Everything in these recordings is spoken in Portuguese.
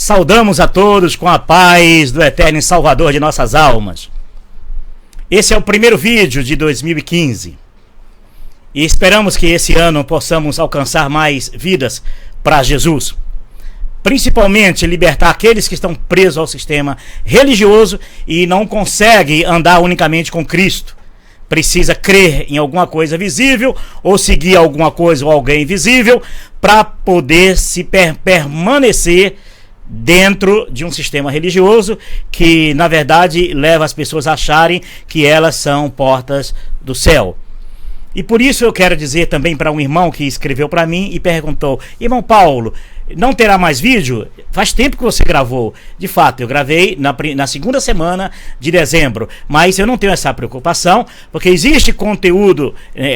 Saudamos a todos com a paz do Eterno Salvador de nossas almas. Esse é o primeiro vídeo de 2015 e esperamos que esse ano possamos alcançar mais vidas para Jesus. Principalmente libertar aqueles que estão presos ao sistema religioso e não conseguem andar unicamente com Cristo. Precisa crer em alguma coisa visível ou seguir alguma coisa ou alguém visível para poder se permanecer dentro de um sistema religioso que, na verdade, leva as pessoas a acharem que elas são portas do céu. E por isso eu quero dizer também para um irmão que escreveu para mim e perguntou: irmão Paulo, não terá mais vídeo? Faz tempo que você gravou. De fato, eu gravei na segunda semana de dezembro, mas eu não tenho essa preocupação, porque existe conteúdo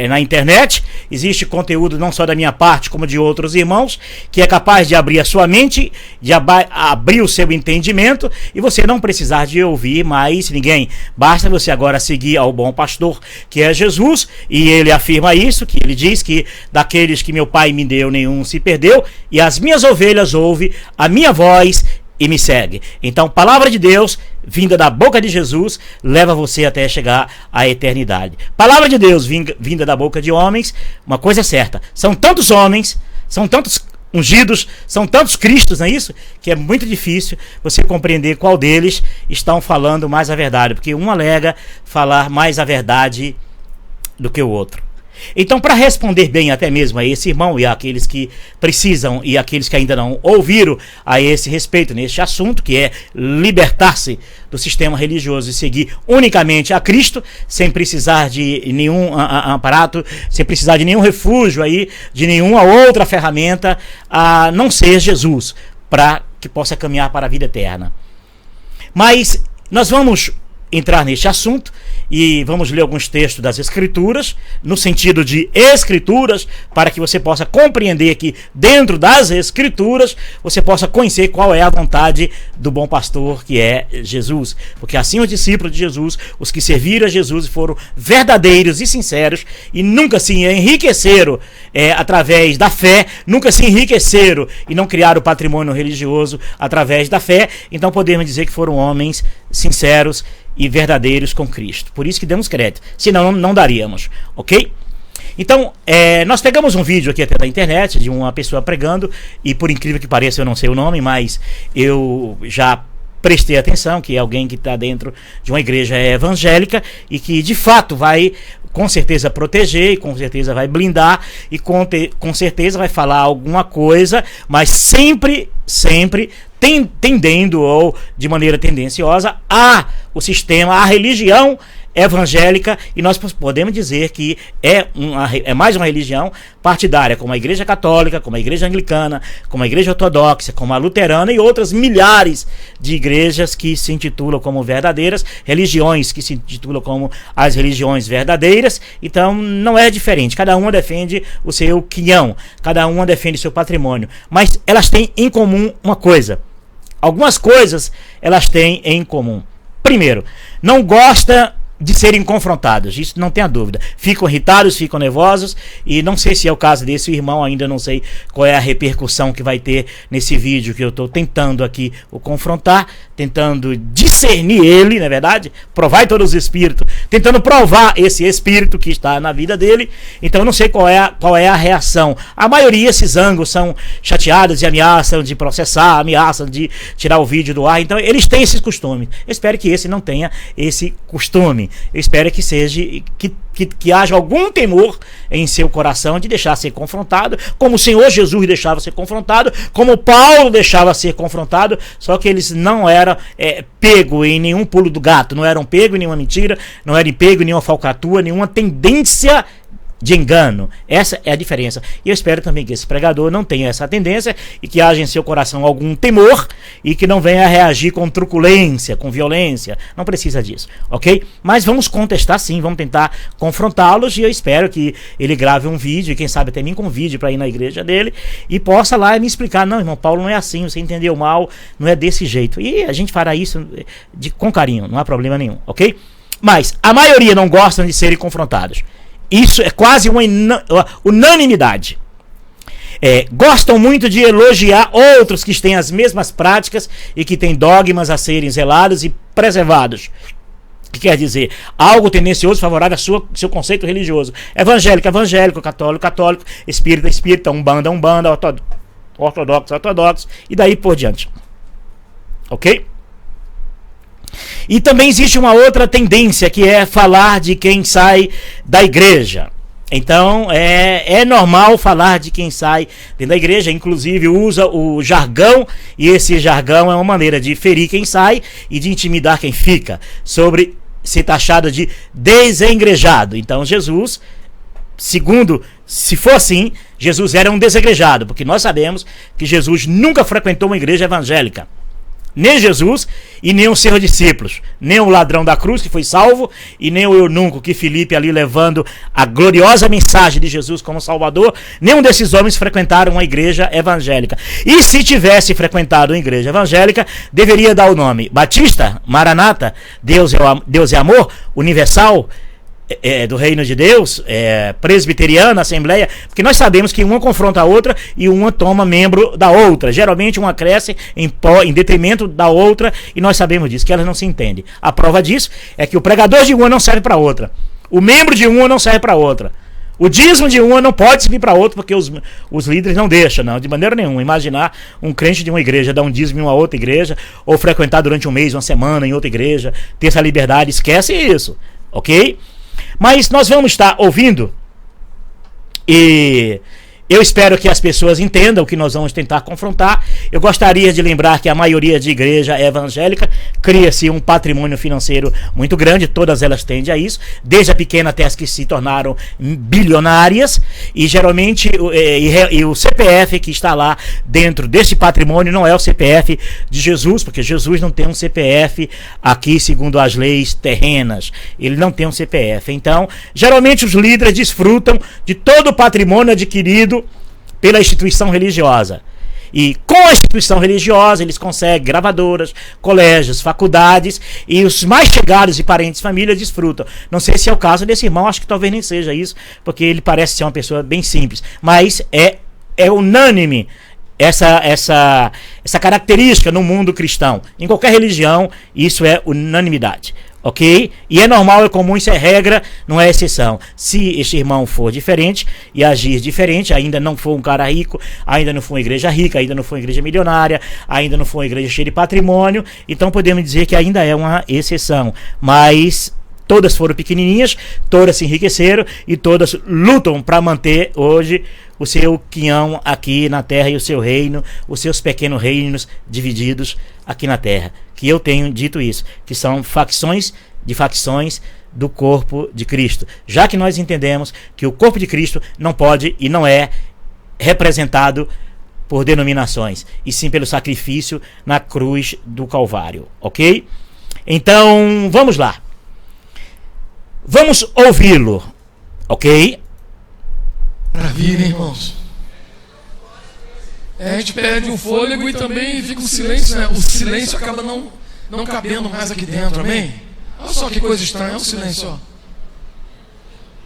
na internet, existe conteúdo não só da minha parte, como de outros irmãos, que é capaz de abrir a sua mente, de abrir o seu entendimento, e você não precisar de ouvir mais ninguém. Basta você agora seguir ao bom pastor, que é Jesus, e ele afirma isso, que ele diz que daqueles que meu pai me deu, nenhum se perdeu, e as minhas ovelhas ouvem a minha voz e me segue. Então, palavra de Deus, vinda da boca de Jesus, leva você até chegar à eternidade. Palavra de Deus, vinda da boca de homens, uma coisa é certa: são tantos homens, são tantos ungidos, são tantos cristos, não é isso? Que é muito difícil você compreender qual deles estão falando mais a verdade, porque um alega falar mais a verdade do que o outro. Então, para responder bem até mesmo a esse irmão e àqueles que precisam e àqueles que ainda não ouviram a esse respeito, neste assunto, que é libertar-se do sistema religioso e seguir unicamente a Cristo, sem precisar de nenhum aparato, sem precisar de nenhum refúgio aí, de nenhuma outra ferramenta, a não ser Jesus, para que possa caminhar para a vida eterna. Mas nós vamos entrar neste assunto e vamos ler alguns textos das Escrituras, no sentido de Escrituras, para que você possa compreender que dentro das Escrituras você possa conhecer qual é a vontade do bom pastor, que é Jesus. Porque assim os discípulos de Jesus, os que serviram a Jesus, foram verdadeiros e sinceros e nunca se enriqueceram através da fé, nunca se enriqueceram e não criaram patrimônio religioso através da fé. Então podemos dizer que foram homens sinceros e verdadeiros com Cristo. Por isso que damos crédito, senão não daríamos, ok? Então, nós pegamos um vídeo aqui até da internet de uma pessoa pregando, e por incrível que pareça eu não sei o nome, mas eu já prestei atenção que é alguém que está dentro de uma igreja evangélica e que de fato vai com certeza proteger, e com certeza vai blindar, e com certeza vai falar alguma coisa, mas sempre tendendo ou de maneira tendenciosa o sistema, a religião evangélica, e nós podemos dizer que é mais uma religião partidária, como a Igreja Católica, como a Igreja Anglicana, como a Igreja Ortodoxa, como a Luterana e outras milhares de igrejas que se intitulam como verdadeiras, religiões que se intitulam como as religiões verdadeiras. Então não é diferente, cada uma defende o seu quinhão, cada uma defende o seu patrimônio, mas elas têm em comum uma coisa. Algumas coisas elas têm em comum. Primeiro, não gosta de serem confrontados, isso não tenha dúvida. Ficam irritados, ficam nervosos, e não sei se é o caso desse irmão, ainda não sei qual é a repercussão que vai ter nesse vídeo que eu estou tentando aqui o confrontar, tentando discernir ele, na verdade, provar em todos os espíritos, tentando provar esse espírito que está na vida dele. Então eu não sei qual é a reação. A maioria se zangam, são chateados e ameaçam de processar, ameaçam de tirar o vídeo do ar. Então eles têm esses costumes. Eu espero que esse não tenha esse costume. Eu espero que seja que haja algum temor em seu coração de deixar ser confrontado, como o Senhor Jesus deixava ser confrontado, como Paulo deixava ser confrontado, só que eles não eram pego em nenhum pulo do gato, não eram pego em nenhuma mentira, não eram pego em nenhuma falcatrua, nenhuma tendência de engano. Essa é a diferença. E eu espero também que esse pregador não tenha essa tendência e que haja em seu coração algum temor e que não venha a reagir com truculência, com violência. Não precisa disso, ok? Mas vamos contestar sim, vamos tentar confrontá-los, e eu espero que ele grave um vídeo, e quem sabe até me convide para ir na igreja dele e possa lá me explicar: não, irmão Paulo, não é assim, você entendeu mal, não é desse jeito. E a gente fará isso com carinho, não há problema nenhum, ok? Mas a maioria não gostam de serem confrontados. Isso é quase uma unanimidade. gostam muito de elogiar outros que têm as mesmas práticas e que têm dogmas a serem zelados e preservados. Que quer dizer, algo tendencioso favorável ao seu conceito religioso. Evangélico, evangélico, católico, católico, espírita, espírita, umbanda, umbanda, ortodoxo, ortodoxo, e daí por diante. Ok? E também existe uma outra tendência, que é falar de quem sai da igreja. Então, é normal falar de quem sai dentro da igreja, inclusive usa o jargão, e esse jargão é uma maneira de ferir quem sai e de intimidar quem fica, sobre ser taxado de desengrejado. Então, Jesus, segundo, se for assim, Jesus era um desengrejado, porque nós sabemos que Jesus nunca frequentou uma igreja evangélica. Nem Jesus e nem os seus discípulos, nem o ladrão da cruz que foi salvo, e nem o eunuco que Filipe ali levando a gloriosa mensagem de Jesus como Salvador, nenhum desses homens frequentaram uma igreja evangélica. E se tivesse frequentado uma igreja evangélica, deveria dar o nome Batista, Maranata, Deus é amor, Universal, do reino de Deus, presbiteriana, assembleia, porque nós sabemos que uma confronta a outra e uma toma membro da outra. Geralmente uma cresce em detrimento da outra, e nós sabemos disso, que elas não se entendem. A prova disso é que o pregador de uma não serve para outra, o membro de uma não serve para outra, o dízimo de uma não pode servir para outra, porque os líderes não deixam, não, de maneira nenhuma. Imaginar um crente de uma igreja dar um dízimo em uma outra igreja, ou frequentar durante um mês, uma semana em outra igreja, ter essa liberdade, esquece isso, ok? Mas nós vamos estar ouvindo, e eu espero que as pessoas entendam o que nós vamos tentar confrontar. Eu gostaria de lembrar que a maioria de igreja evangélica cria-se um patrimônio financeiro muito grande, todas elas tendem a isso, desde a pequena até as que se tornaram bilionárias, e geralmente o CPF que está lá dentro desse patrimônio não é o CPF de Jesus, porque Jesus não tem um CPF aqui segundo as leis terrenas, ele não tem um CPF. Então, geralmente os líderes desfrutam de todo o patrimônio adquirido pela instituição religiosa. E com a instituição religiosa eles conseguem gravadoras, colégios, faculdades, e os mais chegados e parentes de família desfrutam. Não sei se é o caso desse irmão, acho que talvez nem seja isso, porque ele parece ser uma pessoa bem simples, mas é unânime essa característica no mundo cristão. Em qualquer religião isso é unanimidade. Ok? E é normal, é comum, isso é regra, não é exceção. Se este irmão for diferente e agir diferente, ainda não for um cara rico, ainda não for uma igreja rica, ainda não for uma igreja milionária, ainda não for uma igreja cheia de patrimônio, então podemos dizer que ainda é uma exceção. Mas todas foram pequenininhas, todas se enriqueceram e todas lutam para manter hoje o seu quinhão aqui na terra e o seu reino, os seus pequenos reinos divididos aqui na terra. Que eu tenho dito isso, que são facções do corpo de Cristo. Já que nós entendemos que o corpo de Cristo não pode e não é representado por denominações, e sim pelo sacrifício na cruz do Calvário, ok? Então, vamos lá. Vamos ouvi-lo, ok? Maravilha, irmãos. A gente perde o fôlego e também fica o silêncio, né? O silêncio acaba não cabendo mais aqui dentro, amém? Olha só que coisa estranha, olha o silêncio, ó.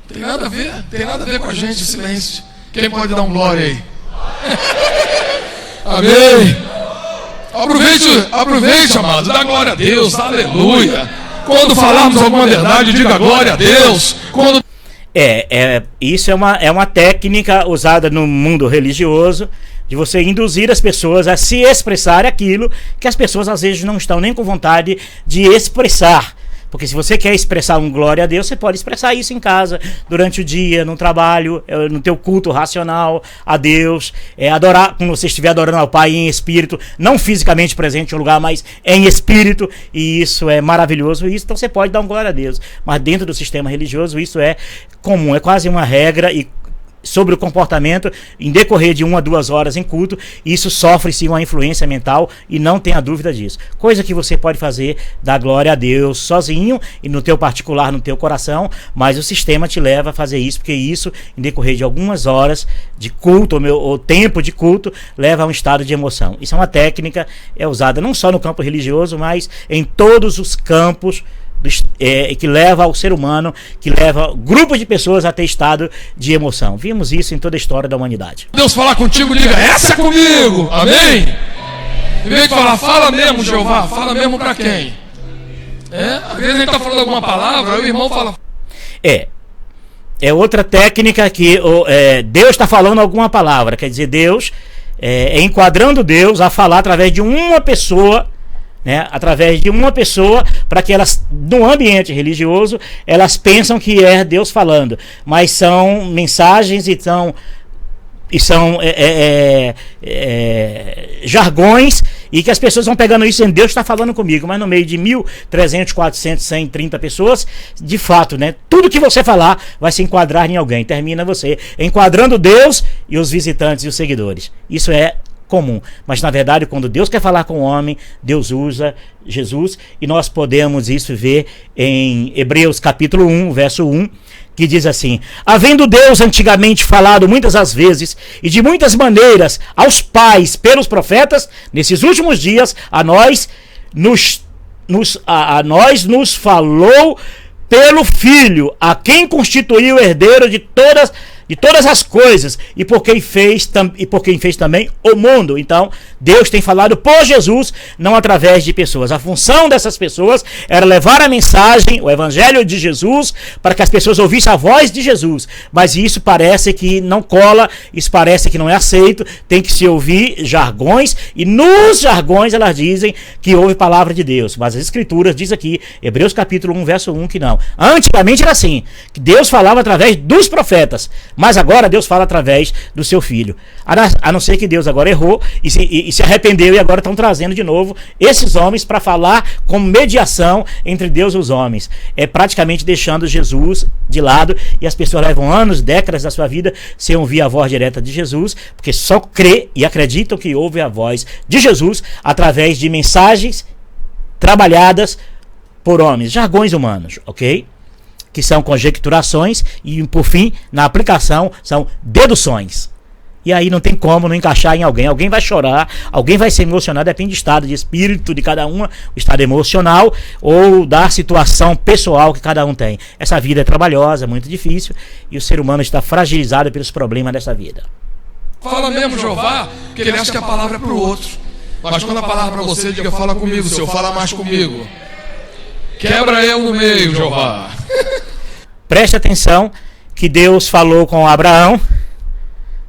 Tem nada a ver com a gente, o silêncio. Quem pode dar um glória aí? Amém. Aproveite, amado, dá glória a Deus, aleluia. Quando falarmos alguma verdade, diga glória a Deus. Isso é uma técnica usada no mundo religioso, de você induzir as pessoas a se expressar aquilo que as pessoas às vezes não estão nem com vontade de expressar. Porque se você quer expressar um glória a Deus, você pode expressar isso em casa, durante o dia, no trabalho, no teu culto racional a Deus, adorar, quando você estiver adorando ao Pai em espírito, não fisicamente presente em um lugar, mas em espírito, e isso é maravilhoso, então você pode dar um glória a Deus. Mas dentro do sistema religioso isso é comum, é quase uma regra, e sobre o comportamento em decorrer de 1 a 2 horas em culto, isso sofre-se uma influência mental, e não tenha dúvida disso. Coisa que você pode fazer, dar glória a Deus sozinho e no teu particular, no teu coração, mas o sistema te leva a fazer isso, porque isso, em decorrer de algumas horas de culto, ou tempo de culto, leva a um estado de emoção. Isso é uma técnica, usada não só no campo religioso, mas em todos os campos que leva ao ser humano, que leva grupos de pessoas a ter estado de emoção. Vimos isso em toda a história da humanidade. Deus falar contigo, diga, essa é comigo, amém? Em vez de falar, fala mesmo, Jeová, fala mesmo pra quem? Às vezes a gente tá falando alguma palavra, aí o irmão fala... É outra técnica que Deus está falando alguma palavra, quer dizer, Deus enquadrando Deus a falar através de uma pessoa, né? Através de uma pessoa, para que elas, no ambiente religioso, elas pensam que é Deus falando, mas são mensagens e são jargões, e que as pessoas vão pegando isso e Deus está falando comigo, mas no meio de 1.300, 400, 130 pessoas, de fato, né, tudo que você falar vai se enquadrar em alguém. Termina você enquadrando Deus e os visitantes e os seguidores. Isso é comum, mas na verdade quando Deus quer falar com o homem, Deus usa Jesus, e nós podemos isso ver em Hebreus capítulo 1, verso 1, que diz assim: havendo Deus antigamente falado muitas as vezes e de muitas maneiras aos pais pelos profetas, nesses últimos dias a nós nos falou pelo Filho, a quem constituiu herdeiro de todas as coisas, e por quem fez também o mundo. Então, Deus tem falado por Jesus, não através de pessoas. A função dessas pessoas era levar a mensagem, o evangelho de Jesus, para que as pessoas ouvissem a voz de Jesus. Mas isso parece que não cola, isso parece que não é aceito, tem que se ouvir jargões, e nos jargões elas dizem que houve palavra de Deus. Mas as Escrituras diz aqui, Hebreus capítulo 1, verso 1, que não. Antigamente era assim, que Deus falava através dos profetas, mas agora Deus fala através do seu Filho. A não ser que Deus agora errou e se arrependeu, e agora estão trazendo de novo esses homens para falar como mediação entre Deus e os homens. É praticamente deixando Jesus de lado, e as pessoas levam anos, décadas da sua vida sem ouvir a voz direta de Jesus, porque só crê e acreditam que ouve a voz de Jesus através de mensagens trabalhadas por homens, jargões humanos, ok? Que são conjecturações e, por fim, na aplicação, são deduções. E aí não tem como não encaixar em alguém. Alguém vai chorar, alguém vai se emocionar, depende do estado de espírito de cada um, o estado emocional ou da situação pessoal que cada um tem. Essa vida é trabalhosa, muito difícil, e o ser humano está fragilizado pelos problemas dessa vida. Fala mesmo, Jeová, que ele acha que a palavra é para o outro. Mas quando a palavra é para você, diga, fala comigo, Senhor, fala mais comigo. Quebra eu no meio, Jeová. Preste atenção que Deus falou com Abraão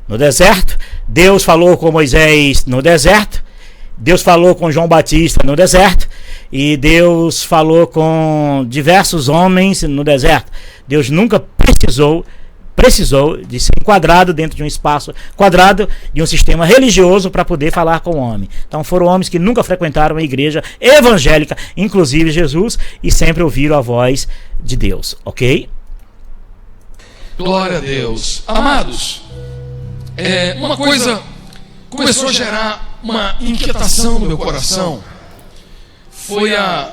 no deserto, Deus falou com Moisés no deserto, Deus falou com João Batista no deserto, e Deus falou com diversos homens no deserto. Deus nunca precisou de ser enquadrado dentro de um espaço quadrado de um sistema religioso para poder falar com o homem. Então foram homens que nunca frequentaram a igreja evangélica, inclusive Jesus, e sempre ouviram a voz de Deus, ok? Glória a Deus. Amados, uma coisa começou a gerar uma inquietação no meu coração. Foi a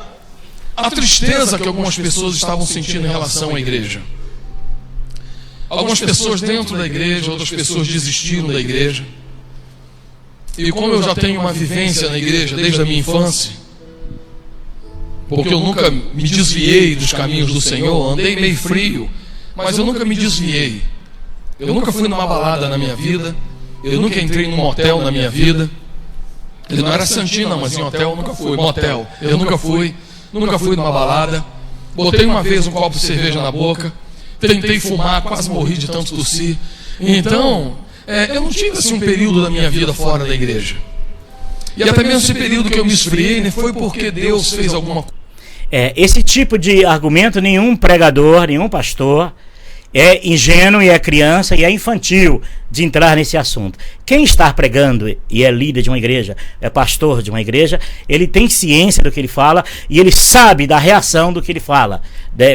tristeza que algumas pessoas estavam sentindo em relação à igreja. Algumas pessoas dentro da igreja, outras pessoas desistiram da igreja. E como eu já tenho uma vivência na igreja desde a minha infância, porque eu nunca me desviei dos caminhos do Senhor, andei meio frio, mas eu nunca me desviei. Eu nunca fui numa balada na minha vida, eu nunca entrei num motel na minha vida. Ele não era santinho não, mas em hotel eu nunca fui. Motel, eu nunca fui numa balada. Botei uma vez um copo de cerveja na boca, tentei fumar, quase morri de tanto tossir. Então, eu não tive assim um período da minha vida fora da igreja. E até mesmo esse período que eu me esfriei, né, foi porque Deus fez alguma coisa. Esse tipo de argumento, nenhum pregador, nenhum pastor é ingênuo, e é criança, e é infantil de entrar nesse assunto. Quem está pregando e é líder de uma igreja, é pastor de uma igreja, ele tem ciência do que ele fala, e ele sabe da reação do que ele fala,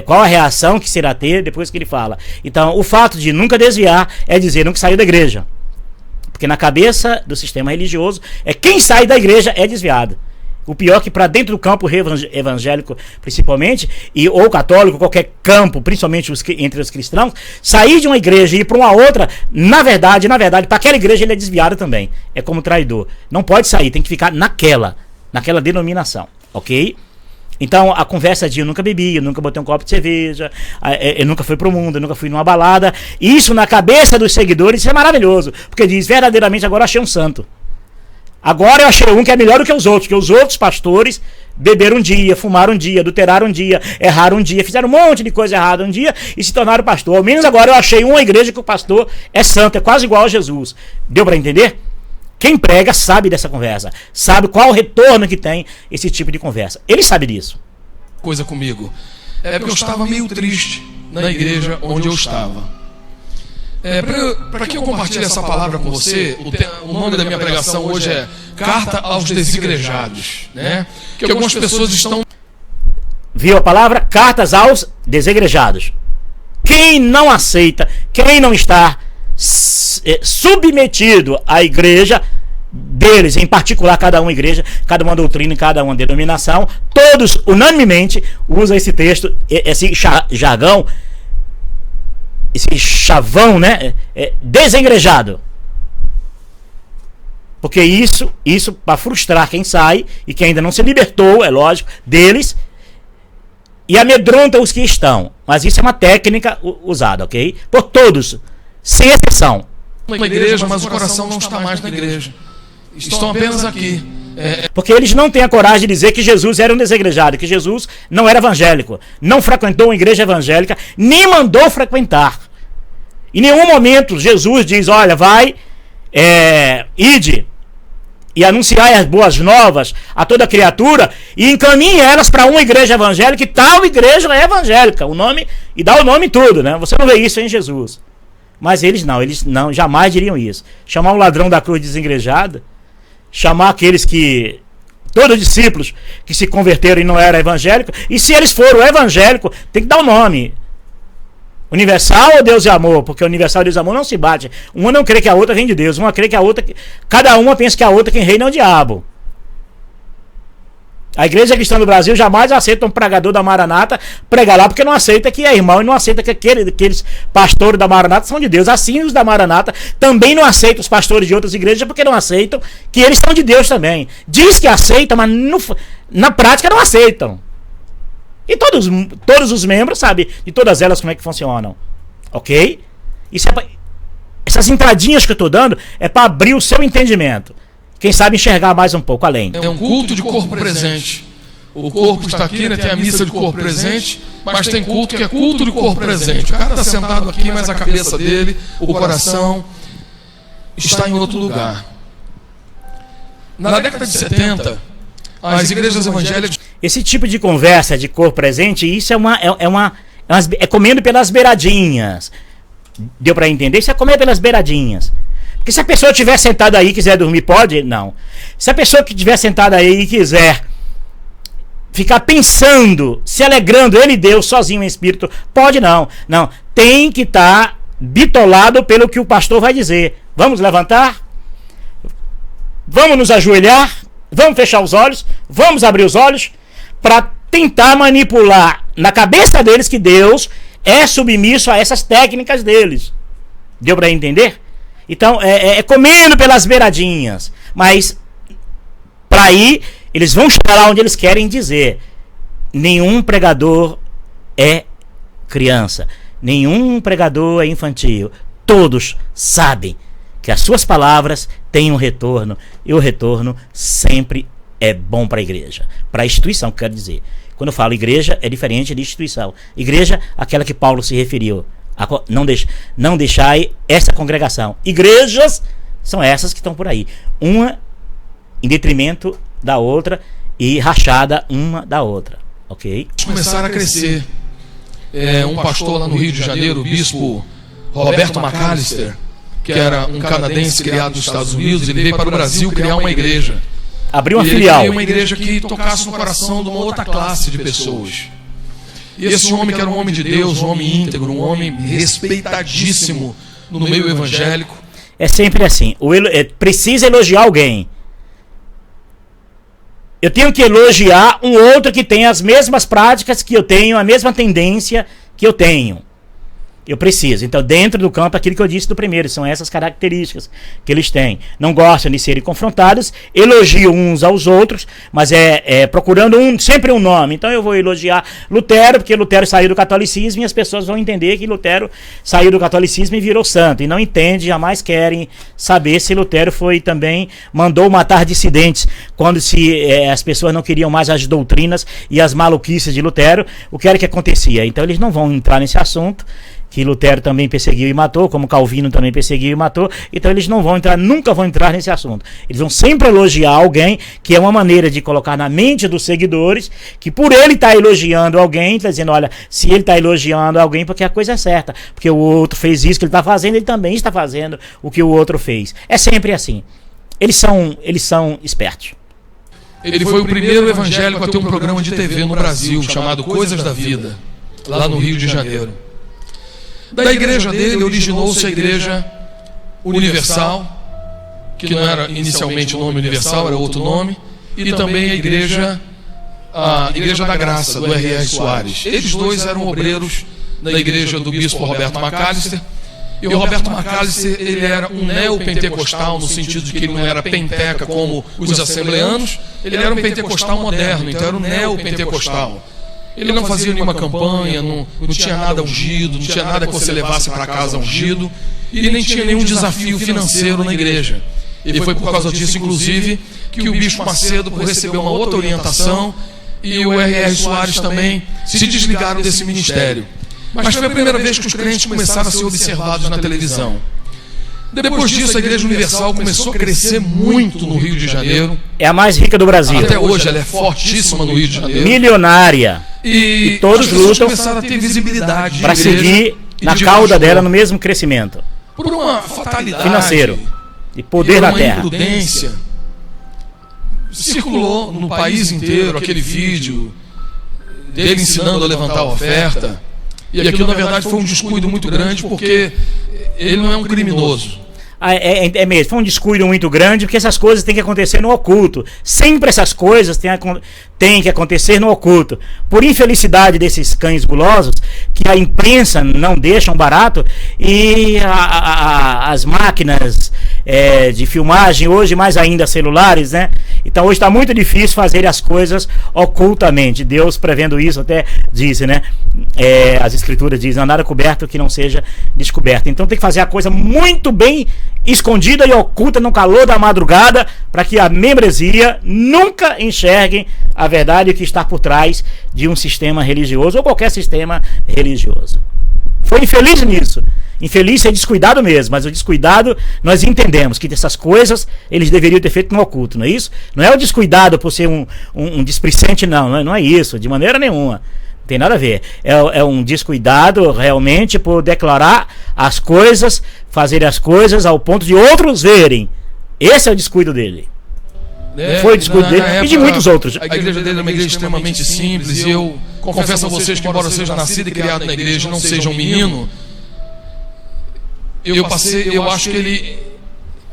qual a reação que será ter depois que ele fala. Então, o fato de nunca desviar é dizer nunca saiu da igreja, porque na cabeça do sistema religioso, quem sai da igreja é desviado. O pior é que para dentro do campo evangélico, principalmente, ou católico, qualquer campo, principalmente entre os cristãos, sair de uma igreja e ir para uma outra, na verdade, para aquela igreja ele é desviado também. É como traidor. Não pode sair, tem que ficar naquela denominação, ok? Então a conversa de eu nunca bebi, eu nunca botei um copo de cerveja, eu nunca fui pro mundo, eu nunca fui numa balada. Isso na cabeça dos seguidores, isso é maravilhoso. Porque diz, verdadeiramente agora eu achei um santo. Agora eu achei um que é melhor do que os outros. Porque os outros pastores beberam um dia, fumaram um dia, adulteraram um dia, erraram um dia, fizeram um monte de coisa errada um dia e se tornaram pastor. Ao menos agora eu achei uma igreja que o pastor é santo, é quase igual a Jesus. Deu para entender? Quem prega sabe dessa conversa, sabe qual o retorno que tem esse tipo de conversa. Ele sabe disso. Coisa comigo. É porque eu estava meio triste na igreja onde eu estava. Para que eu compartilhe essa palavra com você, o nome da minha pregação hoje é Carta aos Desigrejados, né? Que algumas pessoas estão... Viu a palavra? Cartas aos Desigrejados. Quem não aceita, quem não está submetido à igreja deles, em particular cada uma igreja, cada uma doutrina, cada uma denominação, todos unanimemente usam esse texto, esse jargão, esse chavão, né? Desengrejado. Porque isso para frustrar quem sai e quem ainda não se libertou, é lógico, deles, e amedronta os que estão. Mas isso é uma técnica usada, ok? Por todos, sem exceção. Na igreja, mas o coração não está mais na igreja. Estão apenas aqui. Porque eles não têm a coragem de dizer que Jesus era um desengrejado, que Jesus não era evangélico, não frequentou uma igreja evangélica, nem mandou frequentar. Em nenhum momento Jesus diz, olha, vai, ide e anunciai as boas novas a toda criatura e encaminhe elas para uma igreja evangélica e tal igreja é evangélica, o nome, e dá o nome e tudo, né? Você não vê isso em Jesus. Mas eles não, jamais diriam isso. Chamar um ladrão da cruz de desengrejado, chamar aqueles que, todos discípulos que se converteram e não eram evangélicos, e se eles foram evangélicos, tem que dar o nome. Universal ou Deus e amor? Porque universal e Deus e amor não se bate. Uma não crê que a outra vem de Deus, uma crê que a outra, cada uma pensa que a outra quem reina é o diabo. A igreja cristã do Brasil jamais aceita um pregador da Maranata pregar lá porque não aceita que é irmão e não aceita que aqueles pastores da Maranata são de Deus. Assim os da Maranata também não aceitam os pastores de outras igrejas porque não aceitam que eles são de Deus também. Diz que aceitam, mas na prática não aceitam. E todos os membros sabem de todas elas como é que funcionam. Ok? Essas entradinhas que eu estou dando é para abrir o seu entendimento. Quem sabe enxergar mais um pouco além. É um culto de corpo presente. O corpo está aqui, né? Tem a missa de corpo presente, mas tem culto que é culto de corpo presente. O cara está sentado aqui, mas a cabeça dele, o coração, está em outro lugar. Na década de 70, as igrejas evangélicas... Esse tipo de conversa de corpo presente, isso é comendo pelas beiradinhas. Deu para entender? Isso é comer pelas beiradinhas. Porque se a pessoa estiver sentada aí e quiser dormir, pode? Não. Se a pessoa que estiver sentada aí e quiser ficar pensando, se alegrando, ele e Deus, sozinho em espírito, pode não. Não. Tem que estar bitolado pelo que o pastor vai dizer. Vamos levantar? Vamos nos ajoelhar? Vamos fechar os olhos? Vamos abrir os olhos? Para tentar manipular na cabeça deles que Deus é submisso a essas técnicas deles. Deu para entender? Então, comendo pelas beiradinhas. Mas, para aí, eles vão chegar lá onde eles querem dizer. Nenhum pregador é criança. Nenhum pregador é infantil. Todos sabem que as suas palavras têm um retorno. E o retorno sempre é bom para a igreja. Para a instituição, que eu quero dizer. Quando eu falo igreja, é diferente de instituição. Igreja, aquela que Paulo se referiu. Não deixai essa congregação. Igrejas são essas que estão por aí. Uma em detrimento da outra e rachada uma da outra. Ok? Começaram a crescer. Um pastor lá no Rio de Janeiro, o bispo Roberto McAllister, que era um canadense criado nos Estados Unidos, ele veio para o Brasil criar uma igreja. Abriu uma filial. Ele uma igreja que tocasse no coração de uma outra classe de pessoas. E esse homem que era um homem de Deus, um homem íntegro, um homem respeitadíssimo no meio evangélico. É sempre assim. Precisa elogiar alguém. Eu tenho que elogiar um outro que tem as mesmas práticas que eu tenho, a mesma tendência que eu tenho. Eu preciso. Então, dentro do campo, aquilo que eu disse do primeiro, são essas características que eles têm. Não gostam de serem confrontados, elogiam uns aos outros, mas procurando sempre um nome. Então, eu vou elogiar Lutero, porque Lutero saiu do catolicismo e as pessoas vão entender que Lutero saiu do catolicismo e virou santo. E não entendem, jamais querem saber se Lutero mandou matar dissidentes, quando as pessoas não queriam mais as doutrinas e as maluquices de Lutero. O que era que acontecia? Então, eles não vão entrar nesse assunto, que Lutero também perseguiu e matou, como Calvino também perseguiu e matou. Então eles nunca vão entrar nesse assunto. Eles vão sempre elogiar alguém, que é uma maneira de colocar na mente dos seguidores que por ele estar elogiando alguém, está dizendo, olha, se ele está elogiando alguém, porque a coisa é certa, porque o outro fez isso que ele está fazendo, ele também está fazendo o que o outro fez. É sempre assim. Eles são espertos. Ele foi o primeiro evangélico a ter um programa de TV no Brasil, chamado Coisas da Vida, lá no Rio de Janeiro. Da igreja dele originou-se a Igreja Universal, que não era inicialmente o nome Universal, era outro nome, e também a Igreja da Graça, do R.R. Soares. Eles dois eram obreiros da igreja do bispo Roberto Macalister, e o Roberto Macalister, ele era um neopentecostal, no sentido de que ele não era penteca como os assembleanos, ele era um pentecostal moderno, então era um neopentecostal. Ele não fazia nenhuma campanha, não tinha nada ungido, não tinha nada que você levasse para casa ungido, e nem tinha nenhum desafio financeiro na igreja. E foi por causa disso, inclusive, que o bispo Macedo, por receber uma outra orientação, e o R.R. Soares também se desligaram desse ministério. Mas foi a primeira vez que os crentes começaram a ser observados na televisão. Depois disso, a Igreja Universal começou a crescer muito no Rio de Janeiro. É a mais rica do Brasil. Até hoje ela é fortíssima no Rio de Janeiro. Milionária. E todos lutam começaram a ter visibilidade para seguir na cauda dela no mesmo crescimento. Por uma fatalidade financeiro e poder na terra. Imprudência. Circulou no país inteiro aquele vídeo dele ensinando a levantar a oferta. E aquilo, na verdade, foi um descuido muito grande, porque ele não é um criminoso. É mesmo, foi um descuido muito grande, porque essas coisas têm que acontecer no oculto. Sempre essas coisas têm que acontecer no oculto. Por infelicidade desses cães gulosos, que a imprensa não deixa barato, e as máquinas de filmagem, hoje mais ainda celulares, né? Então hoje está muito difícil fazer as coisas ocultamente. Deus, prevendo isso, até diz, né? As escrituras dizem, nada coberto que não seja descoberto. Então tem que fazer a coisa muito bem escondida e oculta no calor da madrugada, para que a membresia nunca enxergue a verdade que está por trás de um sistema religioso ou qualquer sistema religioso. Foi infeliz nisso. Infeliz ser descuidado mesmo, mas o descuidado, nós entendemos que dessas coisas eles deveriam ter feito no oculto, não é isso? Não é o descuidado por ser um displicente, não é isso, de maneira nenhuma. Não tem nada a ver. É um descuidado realmente por declarar as coisas, fazer as coisas ao ponto de outros verem. Esse é o descuido dele. Foi o descuido dele e de muitos outros. A igreja dele é uma igreja extremamente simples, e eu confesso a vocês que, embora eu seja nascido e criado na igreja, não seja um menino, eu acho que ele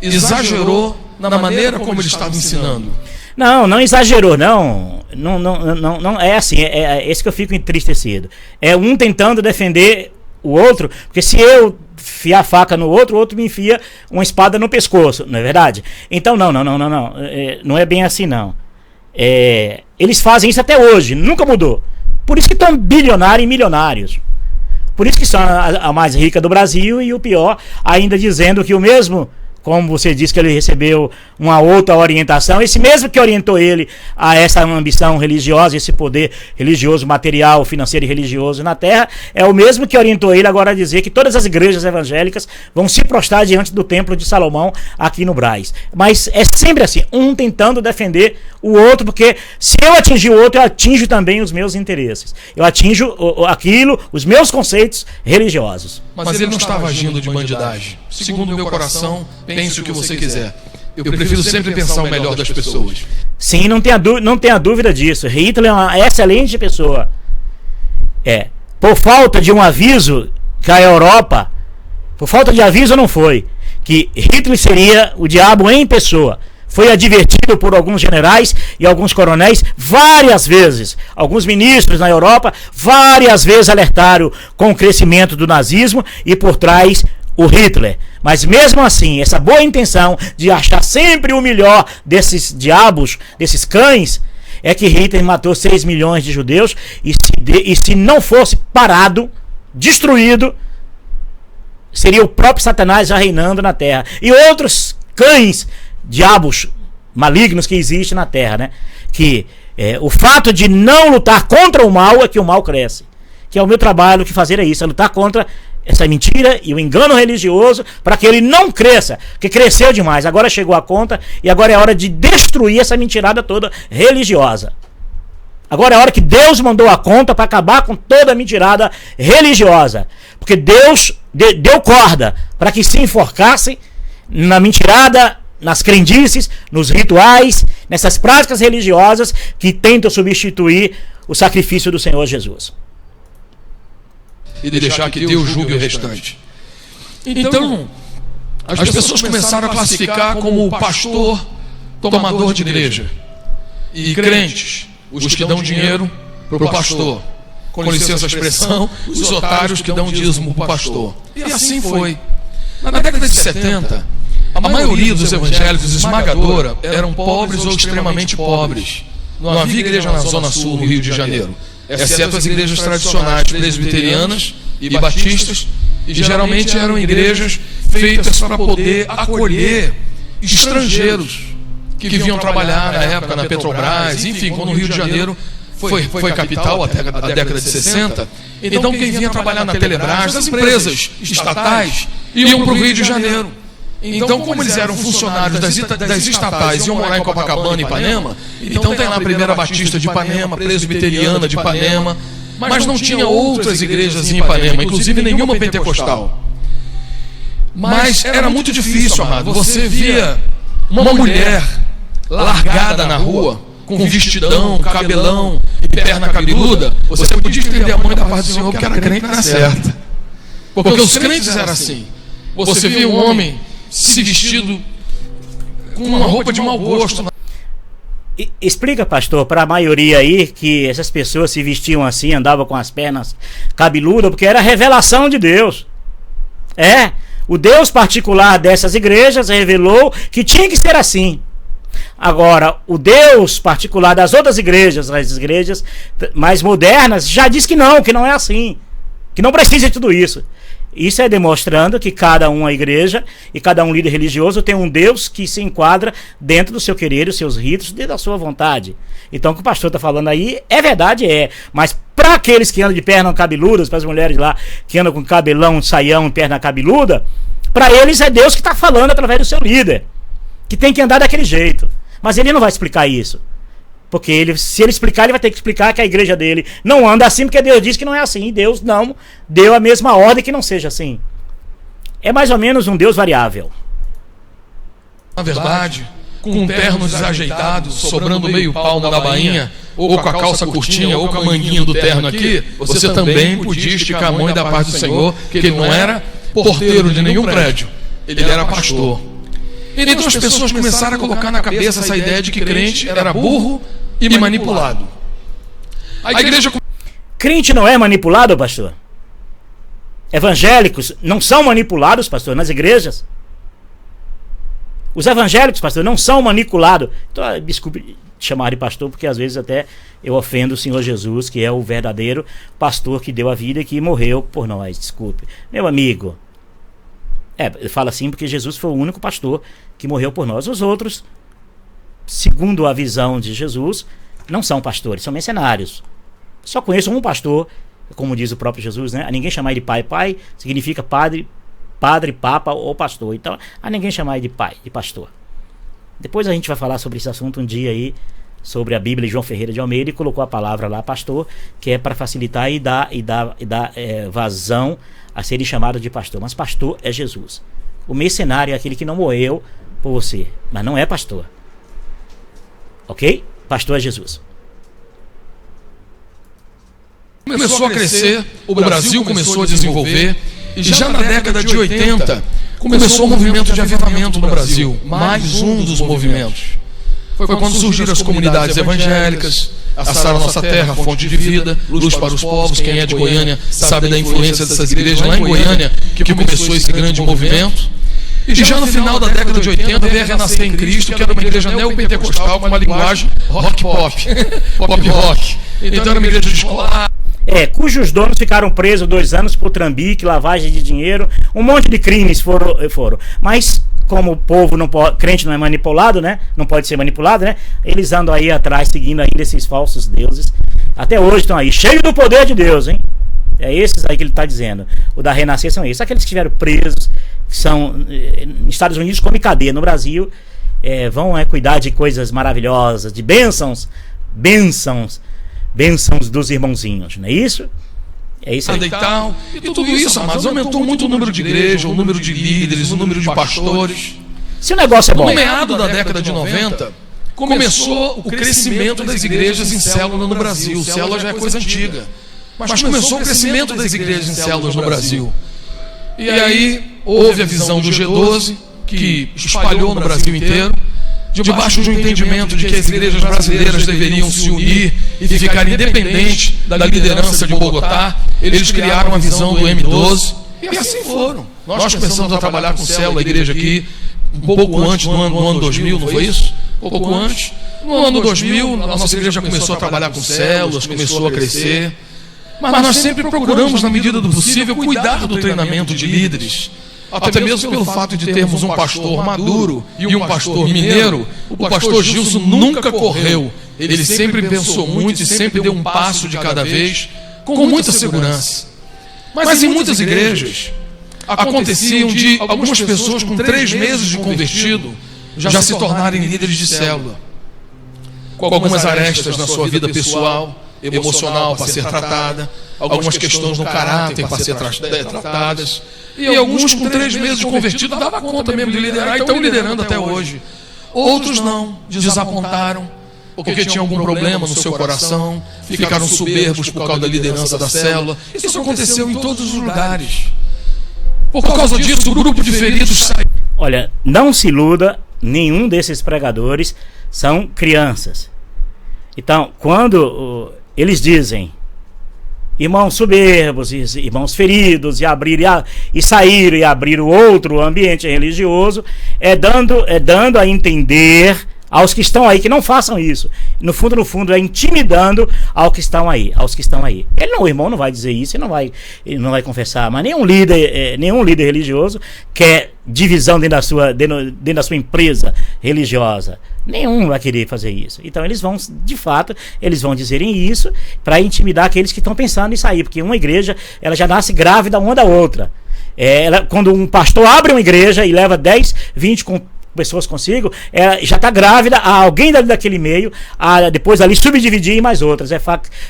exagerou na maneira como ele estava ensinando. Não exagerou, não é assim, é esse que eu fico entristecido. É um tentando defender o outro, porque se eu enfiar a faca no outro, o outro me enfia uma espada no pescoço, não é verdade? Então não é bem assim, não. Eles fazem isso até hoje, nunca mudou. Por isso que estão bilionários e milionários. Por isso que são a mais rica do Brasil, e o pior, ainda dizendo que o mesmo, como você disse que ele recebeu uma outra orientação, esse mesmo que orientou ele a essa ambição religiosa, esse poder religioso, material, financeiro e religioso na terra, é o mesmo que orientou ele agora a dizer que todas as igrejas evangélicas vão se prostrar diante do templo de Salomão aqui no Brás. Mas é sempre assim, um tentando defender o outro, porque se eu atingir o outro, eu atinjo também os meus interesses. Eu atinjo os meus conceitos religiosos. Mas ele não estava agindo de bandidagem. Segundo o meu coração, pense o que você quiser. Eu prefiro sempre pensar o melhor das pessoas. Sim, não tenha dúvida disso. Hitler é uma excelente pessoa. Por falta de um aviso que a Europa, por falta de aviso não foi, que Hitler seria o diabo em pessoa. foi advertido por alguns generais e alguns coronéis várias vezes. Alguns ministros na Europa várias vezes alertaram com o crescimento do nazismo e por trás o Hitler. Mas mesmo assim, essa boa intenção de achar sempre o melhor desses diabos, desses cães, é que Hitler matou 6 milhões de judeus e se não fosse parado, destruído, seria o próprio Satanás já reinando na terra. E outros cães, diabos malignos que existem na terra, né? Que o fato de não lutar contra o mal é que o mal cresce. Que é o meu trabalho, que fazer é isso, é lutar contra essa mentira e o engano religioso para que ele não cresça, que cresceu demais, agora chegou a conta e agora é hora de destruir essa mentirada toda religiosa. Agora é a hora que Deus mandou a conta para acabar com toda a mentirada religiosa, porque Deus deu corda para que se enforcasse na mentirada, nas crendices, nos rituais, nessas práticas religiosas que tentam substituir o sacrifício do Senhor Jesus. E deixar que Deus julgue o restante. Então, as pessoas começaram a classificar como o pastor tomador de igreja e crentes, os que dão dinheiro para o pastor, com licença a expressão, os otários que dão dízimo para o pastor. E assim foi. Na década de 70, a maioria dos evangélicos, esmagadora, eram pobres ou extremamente pobres. Não havia igreja na Zona Sul, no Rio de Janeiro, exceto as igrejas tradicionais presbiterianas e batistas, e geralmente eram igrejas feitas para poder acolher estrangeiros que vinham trabalhar na época na Petrobras, enfim, quando o Rio de Janeiro foi capital até a década de 60. Então quem vinha trabalhar na Telebrás, as empresas estatais, iam para o Rio de Janeiro. Então, como eles eram funcionários das estatais e iam morar em Copacabana e Ipanema, então tem lá a Primeira Batista de Ipanema, Presbiteriana de Ipanema, mas não tinha outras igrejas em Ipanema, inclusive nenhuma pentecostal. Mas era muito difícil, amado. Você via uma mulher largada na rua, com vestidão, cabelão e perna cabeluda, você podia estender a mão da paz do Senhor, que era crente na certa. Porque os crentes eram assim. Você via um homem se vestido com uma roupa de mau gosto. Explica, pastor, para a maioria aí que essas pessoas se vestiam assim, andavam com as pernas cabeludas, porque era a revelação de Deus. O Deus particular dessas igrejas revelou que tinha que ser assim. Agora, o Deus particular das outras igrejas, as igrejas mais modernas, já diz que não é assim, que não precisa de tudo isso. Isso é demonstrando que cada uma igreja e cada um líder religioso tem um Deus que se enquadra dentro do seu querer, dos seus ritos, dentro da sua vontade. Então o que o pastor está falando aí é verdade, mas para aqueles que andam de perna cabeludas, para as mulheres lá que andam com cabelão, saião e perna cabeluda, para eles é Deus que está falando através do seu líder, que tem que andar daquele jeito. Mas ele não vai explicar isso. Porque se ele explicar, ele vai ter que explicar que a igreja dele não anda assim, porque Deus diz que não é assim. E Deus não deu a mesma ordem que não seja assim. É mais ou menos um Deus variável. Na verdade, com um terno desajeitado, sobrando meio palmo na bainha, ou com a calça curtinha, ou com a manguinha do terno aqui, você também podia esticar a mão e dar paz do Senhor, que ele não era porteiro de nenhum prédio, ele era pastor. Então as pessoas começaram a colocar na cabeça essa ideia de que crente era burro e manipulado. A igreja... Crente não é manipulado, pastor? Evangélicos não são manipulados, pastor, nas igrejas? Os evangélicos, pastor, não são manipulados. Então, desculpe chamar de pastor, porque às vezes até eu ofendo o Senhor Jesus, que é o verdadeiro pastor que deu a vida e que morreu por nós. Desculpe. Meu amigo, ele fala assim porque Jesus foi o único pastor que morreu por nós. Os outros, segundo a visão de Jesus, não são pastores, são mercenários. Só conheço um pastor, como diz o próprio Jesus, né? A ninguém chamar de pai. Pai significa padre, papa ou pastor. Então, a ninguém chamar de pai, de pastor. Depois a gente vai falar sobre esse assunto um dia aí, sobre a Bíblia de João Ferreira de Almeida, e colocou a palavra lá, pastor, que é para facilitar e dar vazão a serem chamados de pastor. Mas pastor é Jesus. O mercenário é aquele que não morreu por você, mas não é pastor. Ok? Pastor é Jesus. Começou a crescer, o Brasil começou a desenvolver, e já na década de 80 começou o movimento de avivamento no Brasil, mais um dos movimentos. Foi quando surgiram as comunidades evangélicas, assaram nossa terra, fonte de vida, luz para os povos. Quem é de Goiânia sabe da influência dessas igrejas lá em Goiânia, que começou esse grande movimento. E já no final da década de 80 veio a Renascer em Cristo, que era uma igreja neopentecostal com uma linguagem rock-pop, pop-rock. Então era uma igreja descolada. Cujos donos ficaram presos 2 anos por trambique, lavagem de dinheiro, um monte de crimes foram. Mas como o povo não pode, crente não é manipulado, né? Não pode ser manipulado, né? Eles andam aí atrás, seguindo ainda esses falsos deuses. Até hoje estão aí, cheios do poder de Deus, hein? É esses aí que ele está dizendo. O da Renascer são esses. Aqueles que estiveram presos, que são nos Estados Unidos como em cadeia. No Brasil, vão cuidar de coisas maravilhosas, de bênçãos dos irmãozinhos, não é isso? É isso aí. E tudo isso, amados, aumentou muito o número de igrejas, o número de líderes, o número de pastores. Se o negócio é bom. No meado da década de 90, começou o crescimento das igrejas em célula no Brasil. Célula já é coisa antiga. Mas começou o crescimento das igrejas em células no Brasil. E aí houve a visão do G12, que espalhou no Brasil inteiro, debaixo de um entendimento de que as igrejas brasileiras deveriam se unir e ficar independentes da liderança de Bogotá. Eles criaram a visão do M12 e assim foram. Nós começamos a trabalhar com célula, a igreja aqui, um pouco antes, no ano 2000, não foi isso? Pouco antes. No ano 2000, a nossa igreja começou a trabalhar com células, começou a crescer. Mas nós sempre procuramos, na medida do possível, cuidar do treinamento de líderes. Até mesmo pelo fato de termos um pastor maduro e um pastor mineiro. O pastor Gilson nunca correu. Ele sempre pensou muito e sempre deu um passo de cada vez, com muita segurança. Mas em muitas igrejas, aconteciam de algumas pessoas com 3 meses de convertido já se tornarem líderes de célula, com algumas arestas na sua vida pessoal, emocional para ser tratada, algumas questões no caráter para ser tratadas, e alguns com 3 meses de convertido dava conta mesmo de liderar e estão liderando até hoje. Outros não, desapontaram, porque tinham algum problema no seu coração, ficaram soberbos por causa da liderança da célula. Isso aconteceu em todos os lugares. Por causa disso, o grupo de feridos saiu. Olha, não se iluda, nenhum desses pregadores são crianças. Então, quando eles dizem irmãos soberbos, irmãos feridos, e saíram e abriram outro ambiente religioso, é dando a entender aos que estão aí que não façam isso. No fundo, é intimidando aos que estão aí. O irmão não vai dizer isso, ele não vai confessar, mas nenhum líder religioso quer divisão dentro da sua empresa religiosa. Nenhum vai querer fazer isso. Então eles vão dizerem isso para intimidar aqueles que estão pensando nisso aí, porque uma igreja, ela já nasce grávida uma da outra. Quando um pastor abre uma igreja e leva 10, 20 pessoas consigo, já está grávida a alguém daquele meio, depois ali subdividir em mais outras.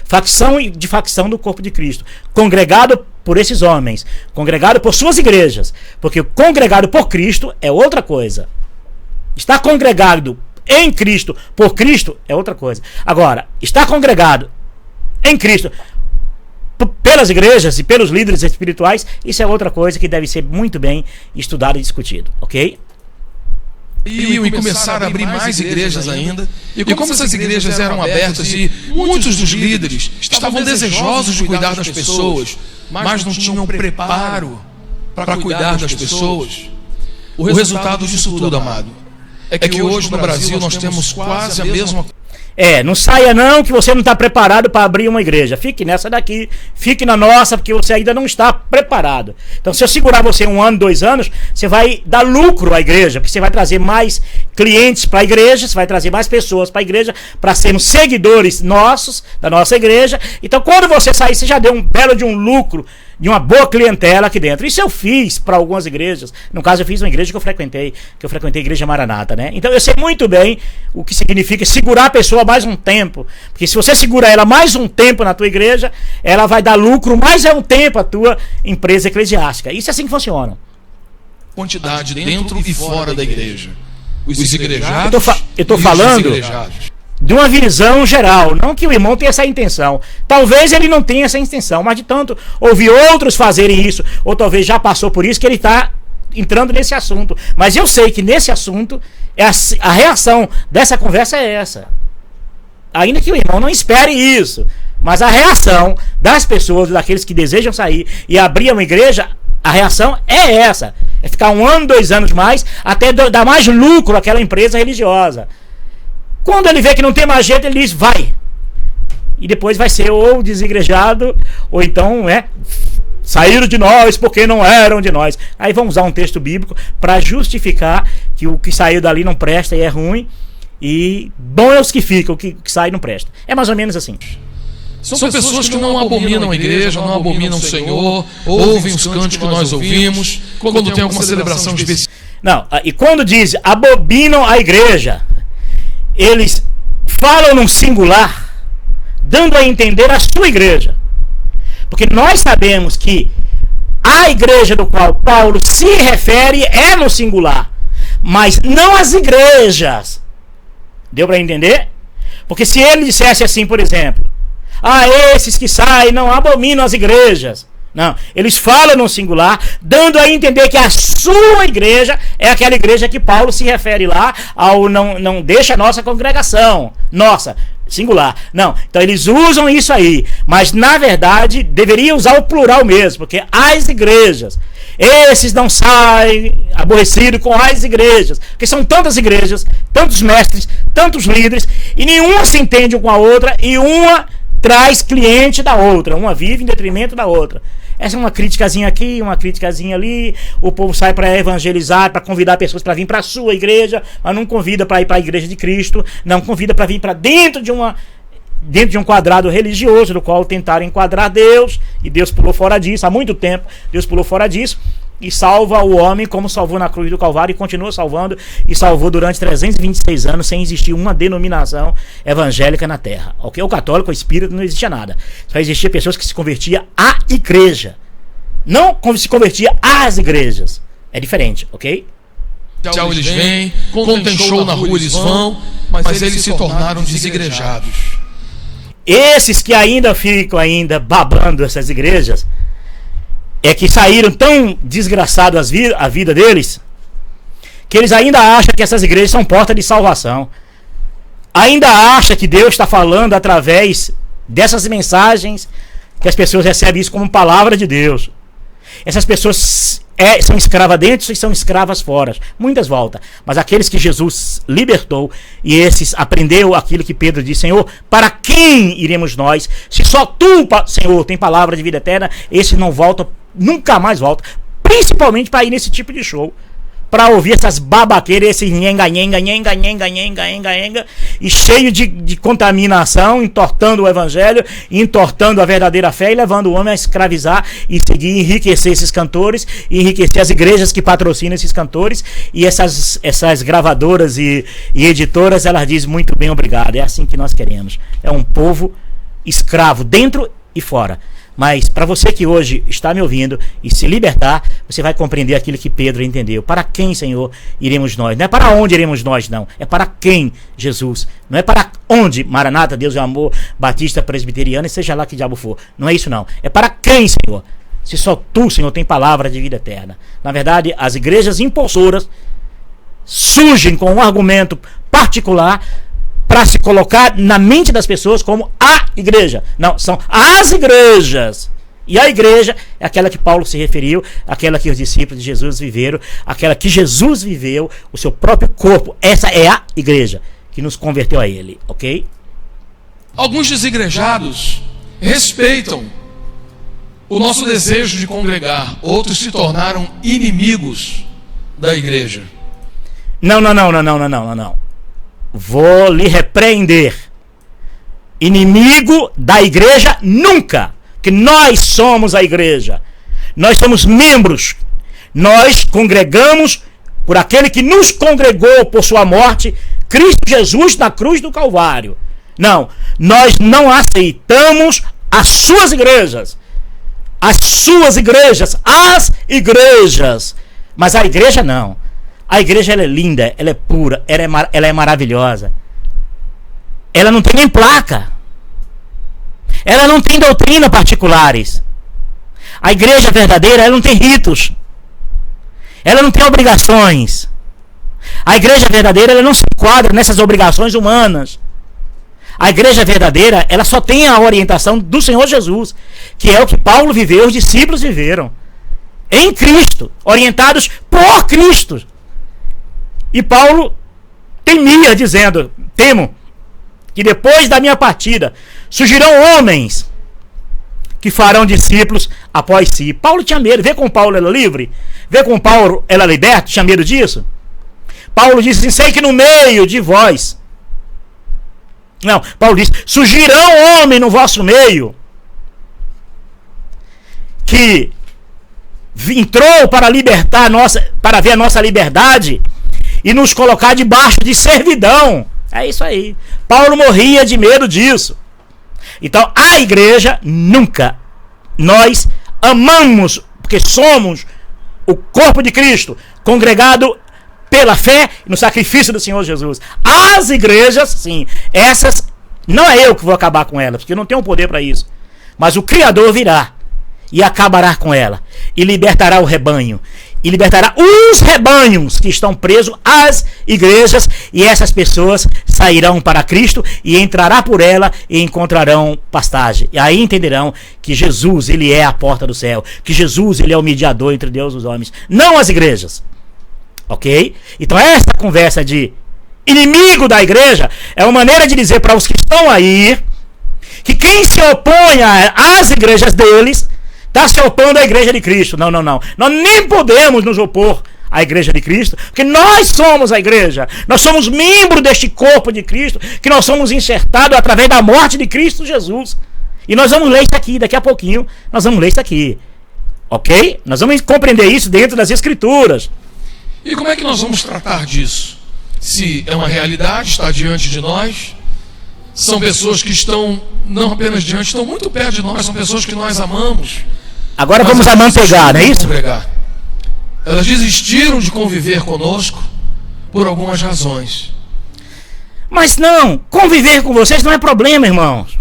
Facção do corpo de Cristo, congregado por esses homens, congregado por suas igrejas, porque o congregado por Cristo é outra coisa. Estar congregado em Cristo, por Cristo, é outra coisa. Agora, estar congregado em Cristo pelas igrejas e pelos líderes espirituais, isso é outra coisa que deve ser muito bem estudado e discutido, ok? E começaram a abrir mais igrejas ainda. E como essas igrejas eram abertas e muitos dos líderes estavam desejosos de cuidar das pessoas, mas não tinham preparo para cuidar das pessoas, o resultado disso tudo, amado, é que hoje no Brasil nós temos quase a mesma coisa. Não saia não, que você não está preparado para abrir uma igreja. Fique nessa daqui, fique na nossa, porque você ainda não está preparado. Então, se eu segurar você 1 ano, 2 anos, você vai dar lucro à igreja, porque você vai trazer mais clientes para a igreja, você vai trazer mais pessoas para a igreja, para sermos seguidores nossos, da nossa igreja. Então, quando você sair, você já deu um belo de um lucro, de uma boa clientela aqui dentro. Isso eu fiz para algumas igrejas. No caso, eu fiz uma igreja que eu frequentei a Igreja Maranata, né? Então eu sei muito bem o que significa segurar a pessoa mais um tempo. Porque se você segura ela mais um tempo na tua igreja, ela vai dar lucro mais um tempo à tua empresa eclesiástica. Isso é assim que funciona. Quantidade dentro e fora da igreja. Os igrejados. Eu tô falando de uma visão geral, não que o irmão tenha essa intenção. Talvez ele não tenha essa intenção, mas de tanto ouvir outros fazerem isso, ou talvez já passou por isso, que ele está entrando nesse assunto, mas eu sei que nesse assunto a reação dessa conversa é essa. Ainda que o irmão não espere isso, mas a reação das pessoas, daqueles que desejam sair e abrir uma igreja, a reação é essa. É ficar 1 ano, 2 anos mais, até dar mais lucro àquela empresa religiosa. Quando ele vê que não tem mais jeito, ele diz, vai. E depois vai ser ou desigrejado, ou então, saíram de nós porque não eram de nós. Aí vamos usar um texto bíblico para justificar que o que saiu dali não presta e é ruim. E bom é os que ficam, o que sai não presta. É mais ou menos assim. São pessoas que não abominam a igreja, não abominam o Senhor, ouvem os cânticos que nós ouvimos, quando tem alguma celebração específica. Não, e quando diz abominam a igreja, eles falam num singular, dando a entender a sua igreja. Porque nós sabemos que a igreja do qual Paulo se refere é no singular, mas não as igrejas. Deu para entender? Porque se ele dissesse assim, por exemplo, esses que saem não abominam as igrejas. Não, eles falam no singular, dando a entender que a sua igreja é aquela igreja que Paulo se refere lá ao não deixa a nossa congregação. Nossa, singular. Não, então eles usam isso aí, mas na verdade deveria usar o plural mesmo, porque as igrejas, esses não saem aborrecidos com as igrejas, porque são tantas igrejas, tantos mestres, tantos líderes, e nenhuma se entende com a outra, e uma traz cliente da outra, uma vive em detrimento da outra. Essa é uma criticazinha aqui, uma criticazinha ali. O povo sai para evangelizar, para convidar pessoas para vir para a sua igreja, mas não convida para ir para a igreja de Cristo, não convida para vir para dentro de um quadrado religioso, do qual tentaram enquadrar Deus, e Deus pulou fora disso, há muito tempo Deus pulou fora disso, e salva o homem como salvou na cruz do Calvário, e continua salvando, e salvou durante 326 anos, sem existir uma denominação evangélica na terra, ok? O católico, o espírita, não existia nada, só existia pessoas que se convertiam à igreja, não se convertia às igrejas, é diferente, ok? Tchau, eles vêm, quando tem show na rua eles vão, mas eles se tornaram desigrejados. Esses que ainda ficam babando essas igrejas, é que saíram tão desgraçados a vida deles, que eles ainda acham que essas igrejas são porta de salvação. Ainda acham que Deus está falando através dessas mensagens, que as pessoas recebem isso como palavra de Deus. Essas pessoas são escravas dentro e são escravas fora. Muitas voltam. Mas aqueles que Jesus libertou, e esses aprendeu aquilo que Pedro disse: Senhor, para quem iremos nós? Se só tu, Senhor, tem palavra de vida eterna, esses não voltam, nunca mais voltam. Principalmente para ir nesse tipo de show, para ouvir essas babaqueiras, esse nhenga, e cheio de contaminação, entortando o evangelho, entortando a verdadeira fé e levando o homem a escravizar e seguir, enriquecer esses cantores, enriquecer as igrejas que patrocinam esses cantores, e essas gravadoras e editoras, elas dizem muito bem, obrigado, é assim que nós queremos. É um povo escravo dentro e fora. Mas para você que hoje está me ouvindo e se libertar, você vai compreender aquilo que Pedro entendeu. Para quem, Senhor, iremos nós? Não é para onde iremos nós, não. É para quem, Jesus? Não é para onde, Maranata, Deus é amor, Batista, Presbiteriana, e seja lá que diabo for. Não é isso, não. É para quem, Senhor? Se só tu, Senhor, tem palavra de vida eterna. Na verdade, as igrejas impulsoras surgem com um argumento particular para se colocar na mente das pessoas como a igreja. Não, são as igrejas. E a igreja é aquela que Paulo se referiu, aquela que os discípulos de Jesus viveram, aquela que Jesus viveu, o seu próprio corpo. Essa é a igreja que nos converteu a ele, ok? Alguns desigrejados respeitam o nosso desejo de congregar. Outros se tornaram inimigos da igreja. Não. Vou lhe repreender. Inimigo da igreja nunca. Que nós somos a igreja. Nós somos membros. Nós congregamos por aquele que nos congregou por sua morte, Cristo Jesus na cruz do Calvário. Não, nós não aceitamos as suas igrejas. As suas igrejas, as igrejas. Mas a igreja não. A igreja, ela é linda, ela é pura, ela é maravilhosa. Ela não tem nem placa. Ela não tem doutrina particulares. A igreja verdadeira, ela não tem ritos. Ela não tem obrigações. A igreja verdadeira, ela não se enquadra nessas obrigações humanas. A igreja verdadeira, ela só tem a orientação do Senhor Jesus, que é o que Paulo viveu, os discípulos viveram. Em Cristo, orientados por Cristo. E Paulo temia, dizendo: temo que depois da minha partida surgirão homens que farão discípulos após si. Paulo tinha medo. Vê como Paulo era livre? Vê como Paulo era liberto? Tinha medo disso? Paulo disse assim: sei que no meio de vós. Não, Paulo disse: surgirão homens no vosso meio que entrou para libertar para ver a nossa liberdade e nos colocar debaixo de servidão. É isso aí. Paulo morria de medo disso. Então, a igreja nunca, nós amamos, porque somos o corpo de Cristo, congregado pela fé no sacrifício do Senhor Jesus. As igrejas, sim, essas, não é eu que vou acabar com elas, porque eu não tenho poder para isso. Mas o Criador virá e acabará com ela, e libertará o rebanho, e libertará os rebanhos que estão presos às igrejas, e essas pessoas sairão para Cristo e entrará por ela e encontrarão pastagem. E aí entenderão que Jesus, ele é a porta do céu, que Jesus, ele é o mediador entre Deus e os homens, não as igrejas. Ok? Então essa conversa de inimigo da igreja é uma maneira de dizer para os que estão aí que quem se opõe às igrejas deles está se opondo à igreja de Cristo. Não. Nós nem podemos nos opor à igreja de Cristo, porque nós somos a igreja. Nós somos membros deste corpo de Cristo, que nós somos enxertados através da morte de Cristo Jesus. E nós vamos ler isso aqui, daqui a pouquinho nós vamos ler isso aqui. Ok? Nós vamos compreender isso dentro das Escrituras. E como é que nós vamos tratar disso? Se é uma realidade, está diante de nós, são pessoas que estão não apenas diante, estão muito perto de nós, são pessoas que nós amamos. Agora vamos a mantegar, não é isso? Elas desistiram de conviver conosco por algumas razões. Mas não, conviver com vocês não é problema, irmãos.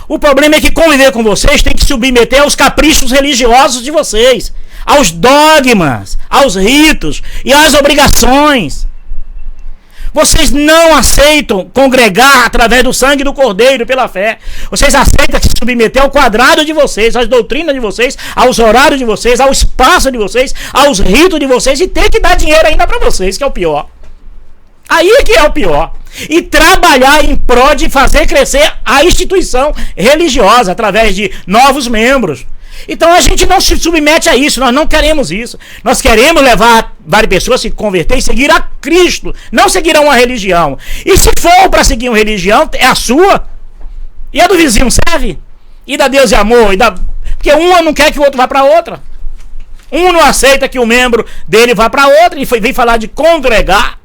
O problema é que conviver com vocês tem que submeter aos caprichos religiosos de vocês, aos dogmas, aos ritos e às obrigações. Vocês não aceitam congregar através do sangue do Cordeiro pela fé. Vocês aceitam se submeter ao quadrado de vocês, às doutrinas de vocês, aos horários de vocês, ao espaço de vocês, aos ritos de vocês, e ter que dar dinheiro ainda para vocês, que é o pior. Aí é que é o pior. E trabalhar em prol de fazer crescer a instituição religiosa através de novos membros. Então a gente não se submete a isso, nós não queremos isso. Nós queremos levar várias pessoas a se converter e seguir a Cristo, não seguir a uma religião. E se for para seguir uma religião, é a sua. E a do vizinho serve? E da Deus e amor? Porque uma não quer que o outro vá para outra. Um não aceita que o membro dele vá para outra e vem falar de congregar.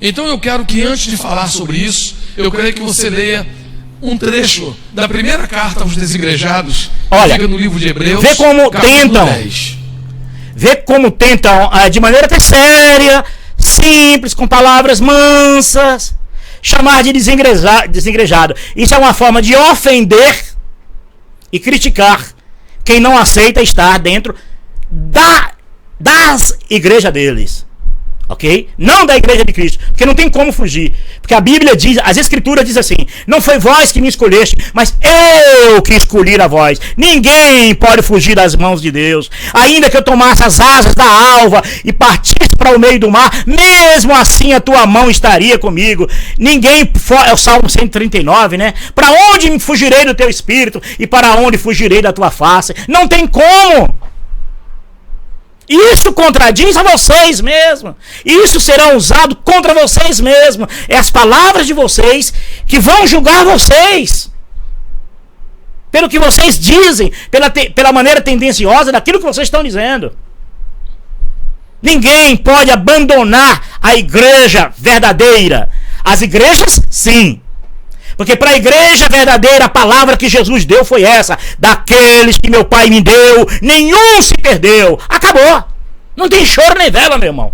Então eu quero que antes de falar sobre isso, eu quero que você leia um trecho da primeira carta aos desigrejados. Olha, fica no livro de Hebreus, vê como tentam 10. Vê como tentam, de maneira até séria, simples, com palavras mansas, chamar de desengrejado. Isso é uma forma de ofender e criticar quem não aceita estar dentro das igrejas deles. Ok? Não da igreja de Cristo, porque não tem como fugir, porque a Bíblia diz, as Escrituras dizem assim: não foi vós que me escolheste, mas eu que escolhi a vós. Ninguém pode fugir das mãos de Deus. Ainda que eu tomasse as asas da alva e partisse para o meio do mar, mesmo assim a tua mão estaria comigo. Ninguém, é o Salmo 139, né? Para onde me fugirei do teu espírito e para onde fugirei da tua face? Não tem como. Isso contradiz a vocês mesmos. Isso será usado contra vocês mesmos. É as palavras de vocês que vão julgar vocês. Pelo que vocês dizem, pela maneira tendenciosa daquilo que vocês estão dizendo. Ninguém pode abandonar a igreja verdadeira. As igrejas, sim. Porque para a igreja verdadeira, a palavra que Jesus deu foi essa: daqueles que meu Pai me deu, nenhum se perdeu. Acabou. Não tem choro nem vela, meu irmão.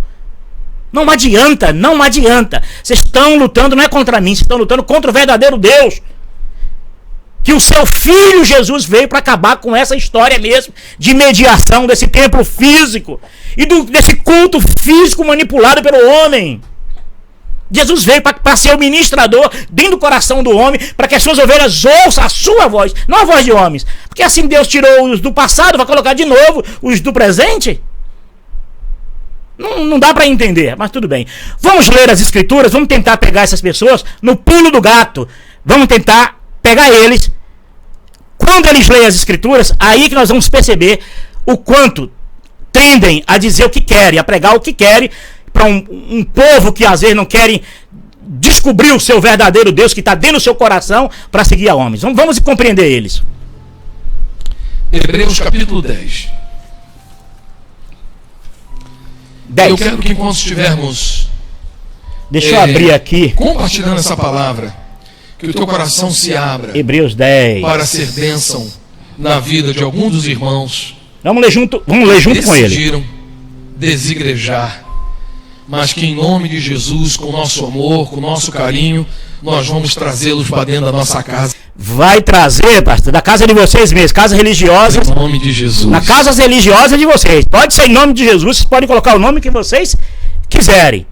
Não adianta, não adianta. Vocês estão lutando, não é contra mim, vocês estão lutando contra o verdadeiro Deus. que o seu filho Jesus veio para acabar com essa história mesmo de mediação desse templo físico e desse culto físico manipulado pelo homem. Jesus veio para ser o ministrador dentro do coração do homem, para que as suas ovelhas ouçam a sua voz, não a voz de homens. Porque assim Deus tirou os do passado, vai colocar de novo os do presente? Não dá para entender, mas tudo bem. Vamos ler as escrituras, vamos tentar pegar essas pessoas no pulo do gato. Vamos tentar pegar eles. Quando eles leem as escrituras, aí que nós vamos perceber o quanto tendem a dizer o que querem, a pregar o que querem, para um povo que às vezes não querem descobrir o seu verdadeiro Deus que está dentro do seu coração para seguir a homens. Vamos compreender eles. Hebreus capítulo 10. Eu quero que enquanto estivermos deixa eu abrir aqui, compartilhando essa palavra, que o teu coração se abra. Hebreus 10. Para ser bênção na vida de algum dos irmãos. Vamos ler junto com ele. Decidiram desigrejar. Mas que em nome de Jesus, com o nosso amor, com o nosso carinho, nós vamos trazê-los para dentro da nossa casa. Vai trazer, pastor, da casa de vocês mesmos, casa religiosa. Em nome de Jesus. Na casa religiosa de vocês. Pode ser em nome de Jesus, vocês podem colocar o nome que vocês quiserem.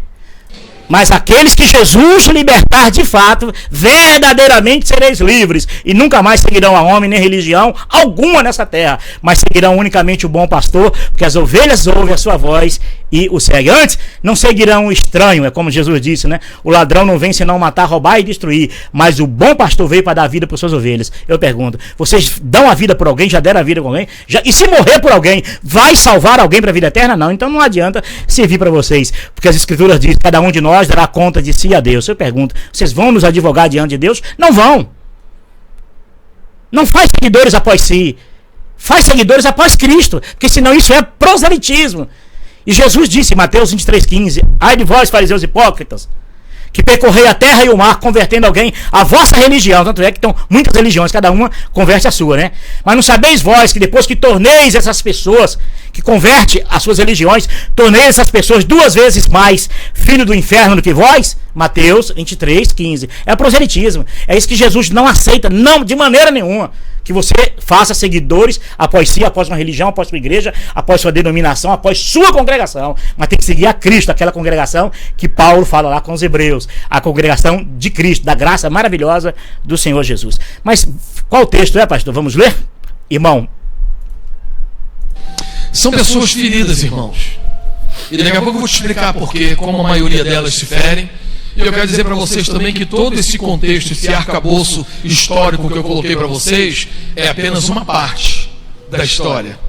Mas aqueles que Jesus libertar de fato, verdadeiramente sereis livres, e nunca mais seguirão a homem nem religião alguma nessa terra, mas seguirão unicamente o bom pastor, porque as ovelhas ouvem a sua voz e o seguem. Antes, não seguirão o estranho, é como Jesus disse, né? O ladrão não vem senão matar, roubar e destruir, mas o bom pastor veio para dar vida para suas ovelhas. Eu pergunto, vocês dão a vida por alguém, já deram a vida por alguém? E se morrer por alguém, vai salvar alguém para a vida eterna? Não, então não adianta servir para vocês, porque as escrituras dizem, cada um de nós dará conta de si a Deus. Eu pergunto, vocês vão nos advogar diante de Deus? Não vão. Não faz seguidores após si. Faz seguidores após Cristo, porque senão isso é proselitismo. E Jesus disse em Mateus 23,15, ai de vós, fariseus hipócritas, que percorrei a terra e o mar, convertendo alguém à vossa religião. Tanto é que estão muitas religiões, cada uma converte a sua, né? Mas não sabeis vós que depois que torneis essas pessoas, que converte as suas religiões, torneis essas pessoas 2 vezes mais filho do inferno do que vós? Mateus 23,15. É proselitismo. É isso que Jesus não aceita, não, de maneira nenhuma. Que você faça seguidores após si, após uma religião, após sua igreja, após sua denominação, após sua congregação. Mas tem que seguir a Cristo, aquela congregação que Paulo fala lá com os hebreus. A congregação de Cristo, da graça maravilhosa do Senhor Jesus. Mas qual texto é, pastor? Vamos ler? Irmão. São pessoas feridas, irmãos. E daqui a pouco eu vou te explicar porque, como a maioria delas se ferem. E eu quero dizer para vocês também que todo esse contexto, esse arcabouço histórico que eu coloquei para vocês, é apenas uma parte da história.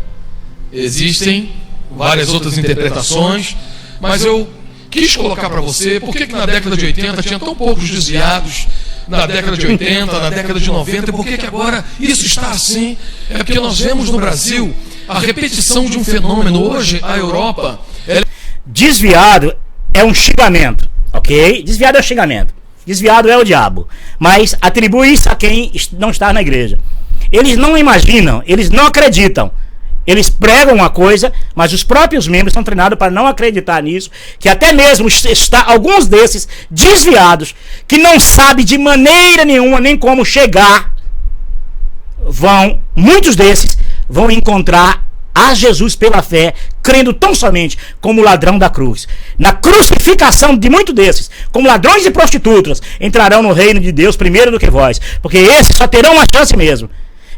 Existem várias outras interpretações, mas eu quis colocar para você por que na década de 80 tinha tão poucos desviados, na década de 80, na década de 90, e por que agora isso está assim? É porque nós vemos no Brasil a repetição de um fenômeno. Hoje, a Europa... Desviado é um xingamento. Ok? Desviado é o xingamento. Desviado é o diabo. Mas atribui isso a quem não está na igreja. Eles não imaginam, eles não acreditam. Eles pregam uma coisa, mas os próprios membros são treinados para não acreditar nisso. Que até mesmo alguns desses desviados, que não sabem de maneira nenhuma nem como chegar, muitos desses vão encontrar a Jesus pela fé, crendo tão somente como o ladrão da cruz. Na crucificação de muitos desses, como ladrões e prostitutas, entrarão no reino de Deus primeiro do que vós, porque esses só terão uma chance mesmo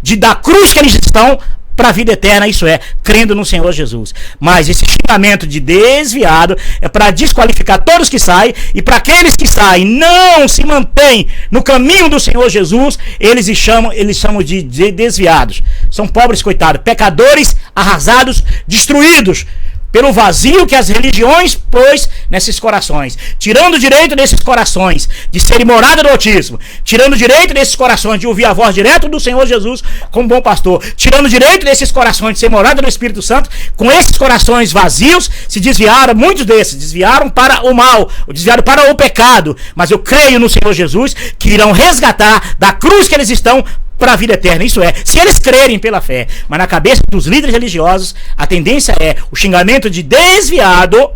de da cruz que eles estão para a vida eterna, isso é, crendo no Senhor Jesus. Mas esse xingamento de desviado é para desqualificar todos que saem, e para aqueles que saem não se mantêm no caminho do Senhor Jesus, eles chamam de desviados. São pobres coitados, pecadores arrasados, destruídos pelo vazio que as religiões pôs nesses corações, tirando o direito desses corações de serem morada do Altíssimo, tirando o direito desses corações de ouvir a voz direto do Senhor Jesus como bom pastor, tirando o direito desses corações de ser morada do Espírito Santo. Com esses corações vazios se desviaram, muitos desses desviaram para o mal, desviaram para o pecado, mas eu creio no Senhor Jesus que irão resgatar da cruz que eles estão para a vida eterna. Isso é, se eles crerem pela fé. Mas na cabeça dos líderes religiosos, a tendência é o xingamento de desviado,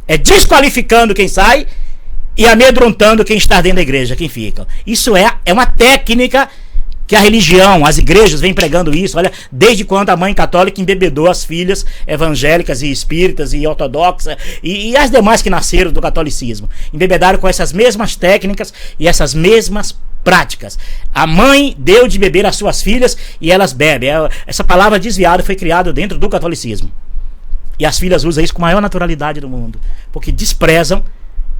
é desqualificando quem sai e amedrontando quem está dentro da igreja, quem fica. Isso é uma técnica que a religião, as igrejas vêm pregando isso, olha, desde quando a mãe católica embebedou as filhas evangélicas e espíritas e ortodoxas e as demais que nasceram do catolicismo. Embebedaram com essas mesmas técnicas e essas mesmas práticas. A mãe deu de beber às suas filhas e elas bebem. Essa palavra desviada foi criada dentro do catolicismo. E as filhas usam isso com a maior naturalidade do mundo, porque desprezam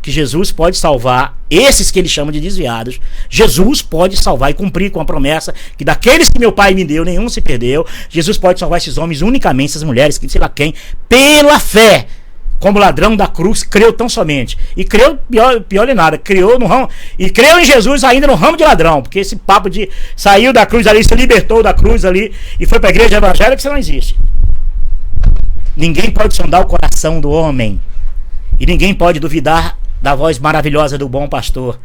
que Jesus pode salvar esses que ele chama de desviados. Jesus pode salvar e cumprir com a promessa que daqueles que meu pai me deu, nenhum se perdeu. Jesus pode salvar esses homens unicamente, essas mulheres, que sei lá quem, pela fé. Como ladrão da cruz, creu tão somente. E creu, pior de nada, creu no ramo, e creu em Jesus ainda no ramo de ladrão. Porque esse papo de saiu da cruz ali, se libertou da cruz ali e foi para a igreja evangélica, isso não existe. Ninguém pode sondar o coração do homem. E ninguém pode duvidar da voz maravilhosa do bom pastor,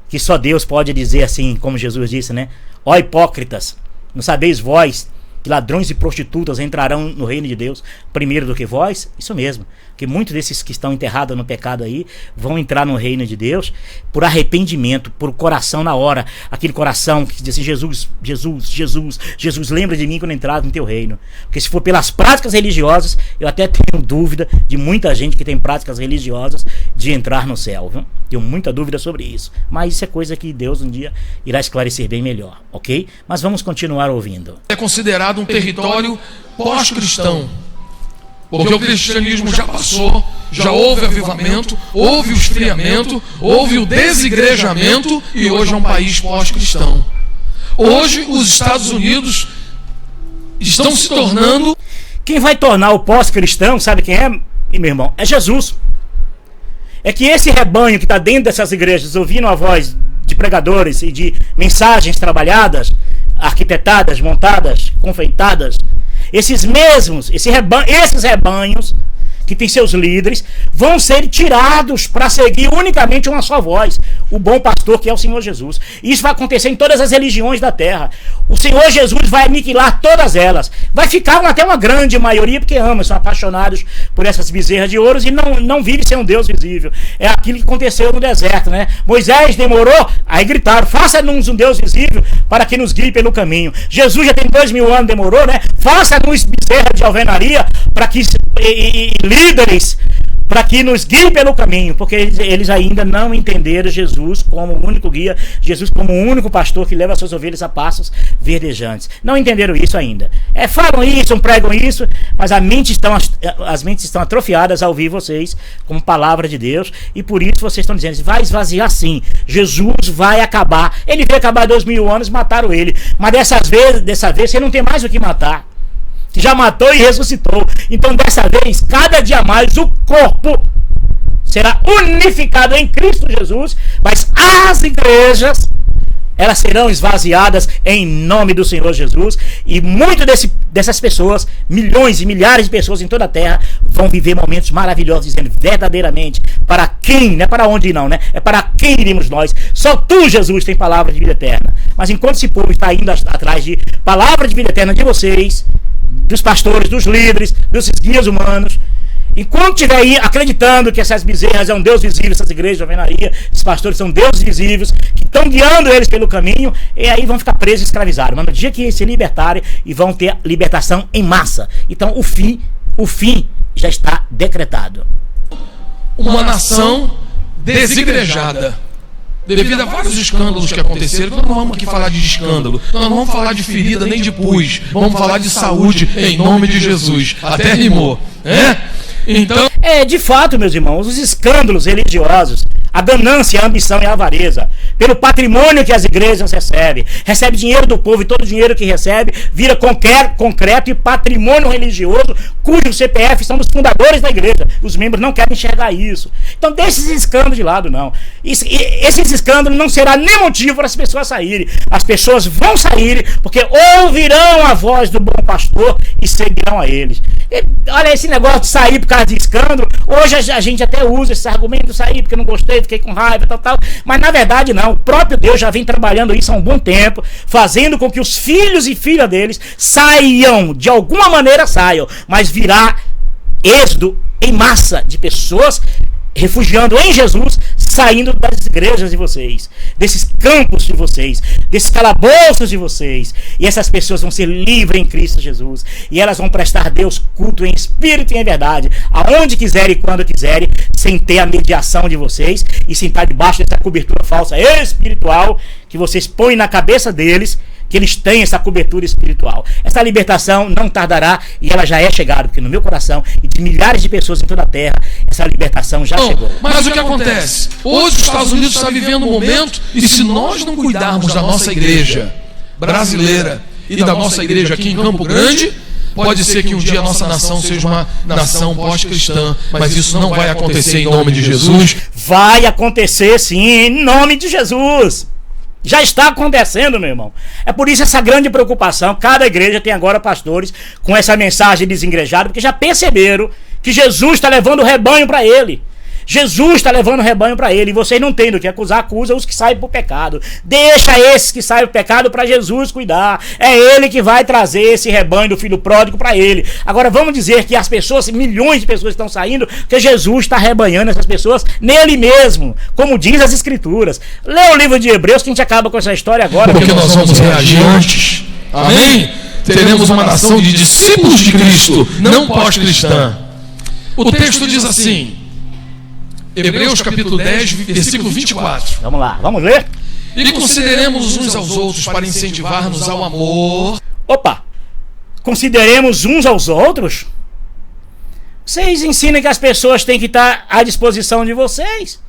que só Deus pode dizer assim, como Jesus disse, né? Ó hipócritas, não sabeis vós que ladrões e prostitutas entrarão no reino de Deus primeiro do que vós? Isso mesmo, que muitos desses que estão enterrados no pecado aí vão entrar no reino de Deus por arrependimento, por coração na hora, aquele coração que diz assim, Jesus, Jesus, Jesus, Jesus, lembra de mim quando entrar no teu reino. Porque se for pelas práticas religiosas, eu até tenho dúvida de muita gente que tem práticas religiosas de entrar no céu, viu? Tenho muita dúvida sobre isso, mas isso é coisa que Deus um dia irá esclarecer bem melhor, ok? Mas vamos continuar ouvindo. É considerado um território pós-cristão, porque o cristianismo já passou, já houve avivamento, houve o esfriamento, houve o desigrejamento e hoje é um país pós-cristão. Hoje os Estados Unidos estão se tornando... Quem vai tornar o pós-cristão, sabe quem é, meu irmão? É Jesus. É que esse rebanho que está dentro dessas igrejas, ouvindo a voz de pregadores e de mensagens trabalhadas, arquitetadas, montadas, confeitadas, esses rebanhos que tem seus líderes, vão ser tirados para seguir unicamente uma só voz, o bom pastor, que é o Senhor Jesus. E isso vai acontecer em todas as religiões da terra. O Senhor Jesus vai aniquilar todas elas. Vai ficar até uma grande maioria, porque amam, são apaixonados por essas bezerras de ouro e não vivem sem um Deus visível. É aquilo que aconteceu no deserto, né? Moisés demorou, aí gritaram, faça-nos um Deus visível para que nos guie pelo caminho. Jesus já tem 2000 anos, demorou, né? Faça-nos bezerra de alvenaria para que líderes, para que nos guiem pelo caminho, porque eles ainda não entenderam Jesus como o único guia, Jesus como o único pastor que leva as suas ovelhas a pastos verdejantes. Não entenderam isso ainda. Falam isso, pregam isso, mas as mentes estão atrofiadas ao ouvir vocês como palavra de Deus, e por isso vocês estão dizendo, vai esvaziar sim, Jesus vai acabar. Ele veio acabar 2000 anos, mataram ele, mas dessa vez você não tem mais o que matar. Já matou e ressuscitou. Então dessa vez, cada dia mais o corpo será unificado em Cristo Jesus, mas as igrejas, elas serão esvaziadas em nome do Senhor Jesus, e muitas dessas pessoas, milhões e milhares de pessoas em toda a terra, vão viver momentos maravilhosos, dizendo verdadeiramente, para quem, não é para onde não, né? É para quem iremos nós? Só tu, Jesus, tem palavra de vida eterna. Mas enquanto esse povo está indo atrás de palavra de vida eterna de vocês, dos pastores, dos líderes, dos guias humanos, enquanto estiver aí acreditando que essas bezerras é um Deus visível, essas igrejas de alvenaria, esses pastores são deuses visíveis, que estão guiando eles pelo caminho, e aí vão ficar presos e escravizados. Mas no dia que eles se libertarem, e vão ter libertação em massa. Então o fim já está decretado. Uma nação desigrejada, devido a vários escândalos que aconteceram. Nós não vamos aqui falar de escândalo, nós não vamos falar de ferida nem de pus, vamos falar de saúde em nome de Jesus. Até rimou, né? Então, de fato, meus irmãos, os escândalos religiosos, a ganância, a ambição e a avareza, pelo patrimônio que as igrejas recebe dinheiro do povo, e todo o dinheiro que recebe vira concreto e patrimônio religioso, cujo CPF são dos fundadores da igreja. Os membros não querem enxergar isso. Então deixe esses escândalos de lado, não. Esses escândalos não será nem motivo para as pessoas saírem. As pessoas vão sair porque ouvirão a voz do bom pastor e seguirão a eles. Olha, esse negócio de sair por causa de escândalo, hoje a gente até usa esse argumento de sair porque não gostei, fiquei com raiva, tal, mas na verdade não, o próprio Deus já vem trabalhando isso há um bom tempo, fazendo com que os filhos e filhas deles saiam, de alguma maneira saiam, mas virá êxodo em massa de pessoas refugiando em Jesus, saindo das igrejas de vocês, desses campos de vocês, desses calabouços de vocês. E essas pessoas vão ser livres em Cristo Jesus. E elas vão prestar a Deus culto em espírito e em verdade, aonde quiserem e quando quiserem, sem ter a mediação de vocês e sem estar debaixo dessa cobertura falsa espiritual que vocês põem na cabeça deles, que eles têm essa cobertura espiritual. Essa libertação não tardará e ela já é chegada, porque no meu coração e de milhares de pessoas em toda a terra, essa libertação já chegou. Mas o que acontece? Hoje os Estados Unidos está vivendo um momento, e se nós não cuidarmos da nossa igreja brasileira e da nossa igreja aqui em Campo Grande, pode ser que um dia a nossa nação seja uma nação pós-cristã, mas isso não vai acontecer em nome de Jesus. Vai acontecer sim, em nome de Jesus. Já está acontecendo, meu irmão. É por isso essa grande preocupação. Cada igreja tem agora pastores com essa mensagem desengrejada, porque já perceberam que Jesus está levando o rebanho para ele. Jesus está levando o rebanho para ele. E vocês não têm do que acusar, acusa os que saem por pecado. Deixa esses que saem por pecado para Jesus cuidar. É ele que vai trazer esse rebanho do filho pródigo para ele. Agora vamos dizer que as pessoas, milhões de pessoas estão saindo, porque Jesus está rebanhando essas pessoas nele mesmo, como diz as escrituras. Lê o livro de Hebreus que a gente acaba com essa história agora. Porque nós vamos reagir antes. Amém? Teremos uma nação de discípulos de Cristo, não pós-cristã. O texto diz assim, Hebreus capítulo 10, versículo 24. Vamos lá, vamos ler? E consideremos uns aos outros para incentivar-nos ao amor. Opa! Consideremos uns aos outros? Vocês ensinam que as pessoas têm que estar à disposição de vocês.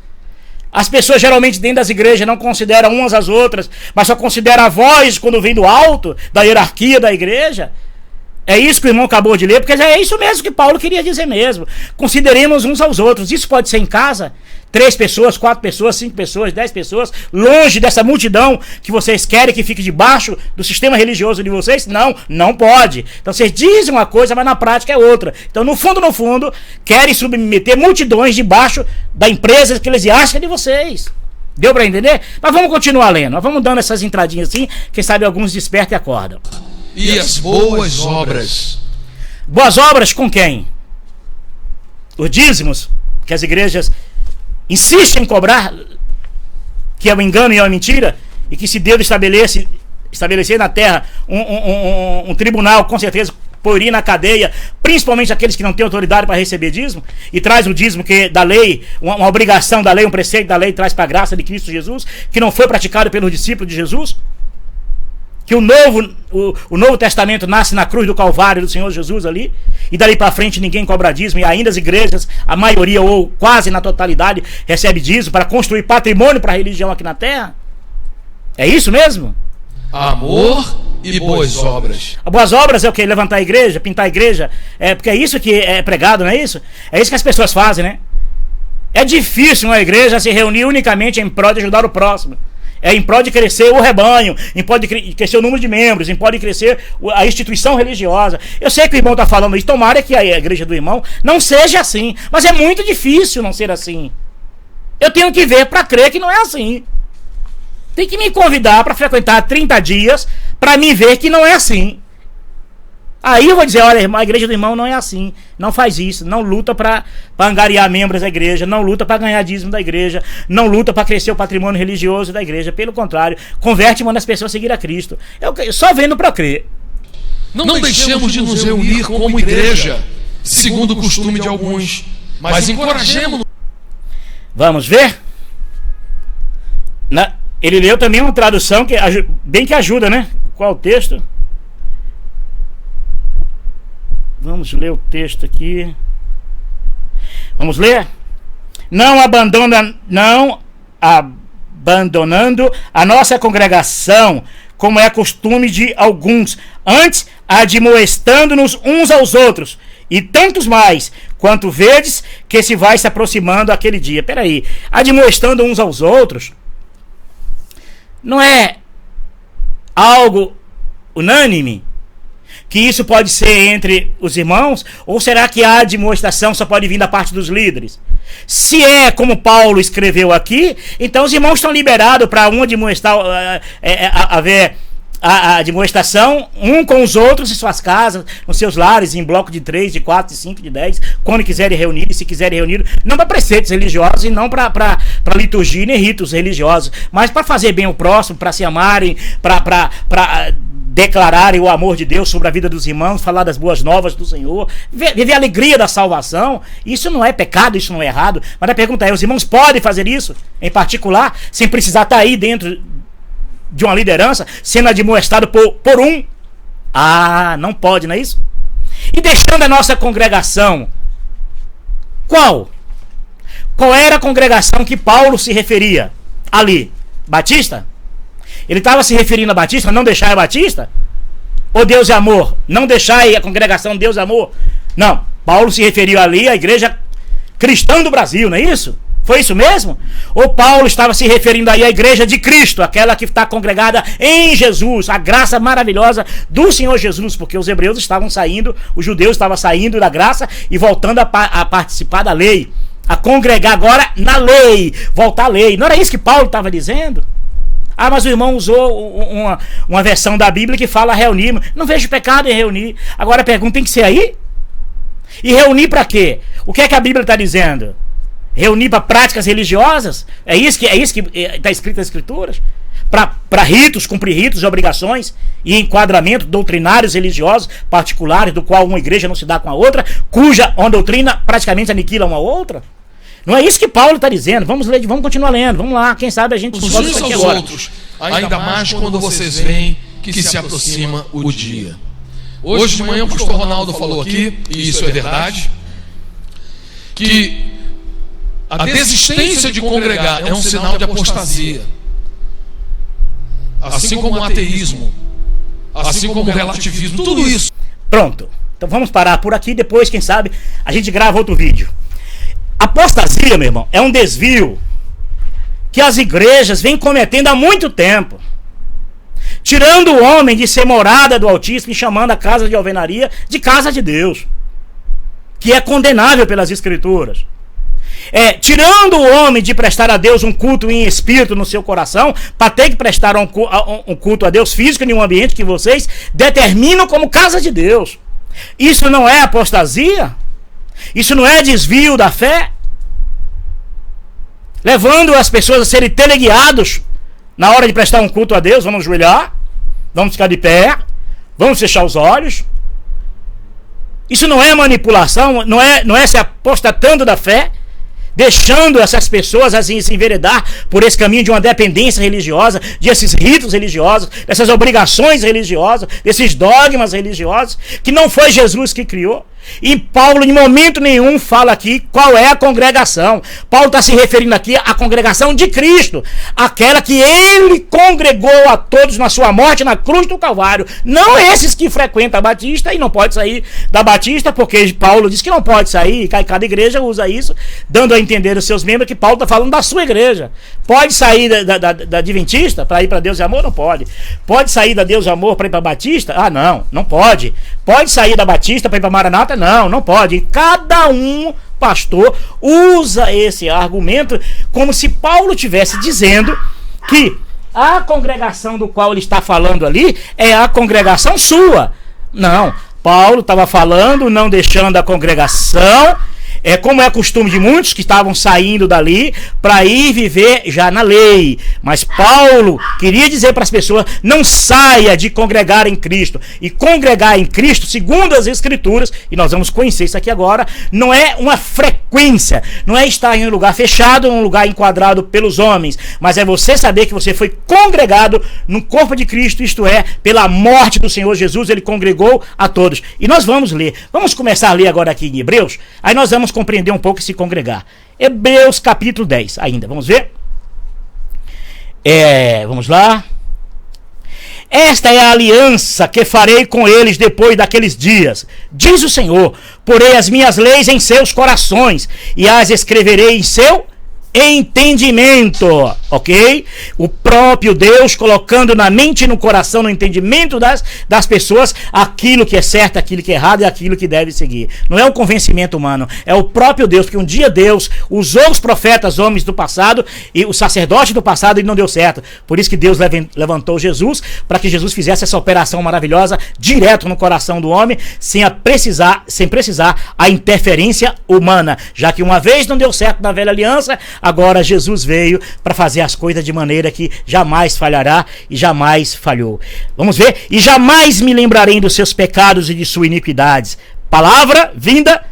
As pessoas geralmente dentro das igrejas não consideram umas às outras, mas só consideram a voz quando vem do alto, da hierarquia da igreja. É isso que o irmão acabou de ler, porque é isso mesmo que Paulo queria dizer mesmo. Consideremos uns aos outros. Isso pode ser em casa? 3 pessoas, 4 pessoas, 5 pessoas, 10 pessoas, longe dessa multidão que vocês querem que fique debaixo do sistema religioso de vocês? Não, não pode. Então vocês dizem uma coisa, mas na prática é outra. Então no fundo, querem submeter multidões debaixo da empresa eclesiástica de vocês. Deu para entender? Mas vamos continuar lendo. Nós vamos dando essas entradinhas assim, quem sabe alguns despertam e acordam. E as boas obras. Boas obras com quem? Os dízimos, que as igrejas insistem em cobrar, que é o engano e é a mentira, e que se Deus estabelecer na terra um tribunal, com certeza poria na cadeia, principalmente aqueles que não têm autoridade para receber dízimo, e traz o dízimo que da lei, uma obrigação da lei, um preceito da lei, traz para a graça de Cristo Jesus, que não foi praticado pelos discípulos de Jesus. Que o Novo Testamento nasce na cruz do Calvário do Senhor Jesus ali, e dali para frente ninguém cobra dízimo, e ainda as igrejas, a maioria ou quase na totalidade, recebe dízimo para construir patrimônio para a religião aqui na terra. É isso mesmo? Amor e boas obras. Boas obras é o quê? Levantar a igreja, pintar a igreja, porque é isso que é pregado, não é isso? É isso que as pessoas fazem, né? É difícil uma igreja se reunir unicamente em prol de ajudar o próximo. É em prol de crescer o rebanho, em prol de crescer o número de membros, em prol de crescer a instituição religiosa. Eu sei que o irmão está falando isso, tomara que a igreja do irmão não seja assim, mas é muito difícil não ser assim. Eu tenho que ver para crer que não é assim. Tem que me convidar para frequentar 30 dias para me ver que não é assim. Aí eu vou dizer, olha, a igreja do irmão não é assim, não faz isso, não luta para angariar membros da igreja, não luta para ganhar dízimo da igreja, não luta para crescer o patrimônio religioso da igreja, pelo contrário, converte e manda as pessoas a seguir a Cristo. Eu só vendo para crer. Não deixemos de nos reunir como igreja, segundo o costume de alguns, mas encorajemos. Vamos ver? Ele leu também uma tradução que bem que ajuda, né? Qual o texto? Vamos ler o texto aqui. Vamos ler? Não abandonando a nossa congregação, como é costume de alguns, antes admoestando-nos uns aos outros, e tantos mais, quanto vedes que se vai se aproximando aquele dia. Peraí, admoestando uns aos outros, não é algo unânime? Que isso pode ser entre os irmãos? Ou será que a admoestação só pode vir da parte dos líderes? Se é como Paulo escreveu aqui, então os irmãos estão liberados para um admoestar, haver a demonstração um com os outros em suas casas, nos seus lares, em bloco de 3, de 4, de 5, de 10, quando quiserem reunir, e se quiserem reunir, não para preceitos religiosos e não para liturgia nem ritos religiosos, mas para fazer bem o próximo, para se amarem, para declararem o amor de Deus sobre a vida dos irmãos, falar das boas novas do Senhor, viver a alegria da salvação. Isso não é pecado, isso não é errado, mas a pergunta é, os irmãos podem fazer isso, em particular, sem precisar estar aí dentro de uma liderança, sendo admoestado por um? Ah, não pode, não é isso? E deixando a nossa congregação, qual era a congregação que Paulo se referia ali? Batista? Ele estava se referindo a Batista, não deixar a Batista? Ou Deus é amor? Não deixar a congregação Deus é amor? Não, Paulo se referiu ali à igreja cristã do Brasil, não é isso? Foi isso mesmo? Ou Paulo estava se referindo aí à igreja de Cristo, aquela que está congregada em Jesus, a graça maravilhosa do Senhor Jesus, porque os hebreus estavam saindo, os judeus estavam saindo da graça e voltando a participar da lei, a congregar agora na lei, voltar à lei. Não era isso que Paulo estava dizendo? Ah, mas o irmão usou uma versão da Bíblia que fala reunir. Não vejo pecado em reunir. Agora a pergunta tem que ser aí? E reunir para quê? O que é que a Bíblia está dizendo? Reunir para práticas religiosas? É isso que está escrito nas Escrituras? Para ritos, cumprir ritos e obrigações e enquadramento doutrinários religiosos particulares, do qual uma igreja não se dá com a outra, cuja uma doutrina praticamente aniquila uma outra? Não é isso que Paulo está dizendo. Vamos ler, vamos continuar lendo. Vamos lá, quem sabe a gente uns uns aos outros, ainda mais quando vocês veem que se aproxima o dia. Hoje de manhã o pastor Ronaldo falou aqui, e isso é verdade, que a desistência de congregar é um sinal de apostasia. Assim como o ateísmo, assim como o relativismo, tudo isso. Pronto. Então vamos parar por aqui, depois, quem sabe, a gente grava outro vídeo. Apostasia, meu irmão, é um desvio que as igrejas vêm cometendo há muito tempo, tirando o homem de ser morada do Altíssimo e chamando a casa de alvenaria de casa de Deus, que é condenável pelas Escrituras. Tirando o homem de prestar a Deus um culto em espírito no seu coração, para ter que prestar um culto a Deus físico em um ambiente que vocês determinam como casa de Deus. Isso não é apostasia? Isso não é desvio da fé? Levando as pessoas a serem teleguiados na hora de prestar um culto a Deus. Vamos ajoelhar, vamos ficar de pé, vamos fechar os olhos. Isso não é manipulação, não é se apostatando da fé, deixando essas pessoas assim, se enveredar por esse caminho de uma dependência religiosa, desses ritos religiosos, dessas obrigações religiosas, desses dogmas religiosos, que não foi Jesus que criou. E Paulo em momento nenhum fala aqui qual é a congregação. Paulo está se referindo aqui à congregação de Cristo, aquela que ele congregou a todos na sua morte na cruz do Calvário. Não esses que frequentam a Batista e não pode sair da Batista, porque Paulo diz que não pode sair, e cada igreja usa isso, dando a entender aos seus membros que Paulo está falando da sua igreja. Pode sair da Adventista para ir para Deus e Amor? Não pode. Pode sair da Deus e Amor para ir para Batista? Ah, não pode. Pode sair da Batista para ir para Maranata? Não pode. Cada um, pastor, usa esse argumento como se Paulo estivesse dizendo que a congregação do qual ele está falando ali é a congregação sua. Não, Paulo estava falando, não deixando a congregação, como é costume de muitos que estavam saindo dali para ir viver já na lei. Mas Paulo queria dizer para as pessoas: não saia de congregar em Cristo. E congregar em Cristo, segundo as Escrituras, e nós vamos conhecer isso aqui agora, não é uma frequência, não é estar em um lugar fechado, um lugar enquadrado pelos homens, mas é você saber que você foi congregado no corpo de Cristo, isto é, pela morte do Senhor Jesus. Ele congregou a todos. E nós vamos ler, vamos começar a ler agora aqui em Hebreus, aí nós vamos compreender um pouco e se congregar. Hebreus capítulo 10 ainda, vamos ver? Vamos lá. Esta é a aliança que farei com eles depois daqueles dias, diz o Senhor: porei as minhas leis em seus corações e as escreverei em seu entendimento, ok? O próprio Deus colocando na mente e no coração, no entendimento das pessoas, aquilo que é certo, aquilo que é errado e aquilo que deve seguir. Não é um convencimento humano, é o próprio Deus, porque um dia Deus usou os profetas, homens do passado, e os sacerdotes do passado, e não deu certo. Por isso que Deus levantou Jesus, para que Jesus fizesse essa operação maravilhosa, direto no coração do homem, sem precisar a interferência humana, já que uma vez não deu certo na velha aliança, agora Jesus veio para fazer as coisas de maneira que jamais falhará e jamais falhou. Vamos ver? E jamais me lembrarei dos seus pecados e de suas iniquidades. Palavra vinda,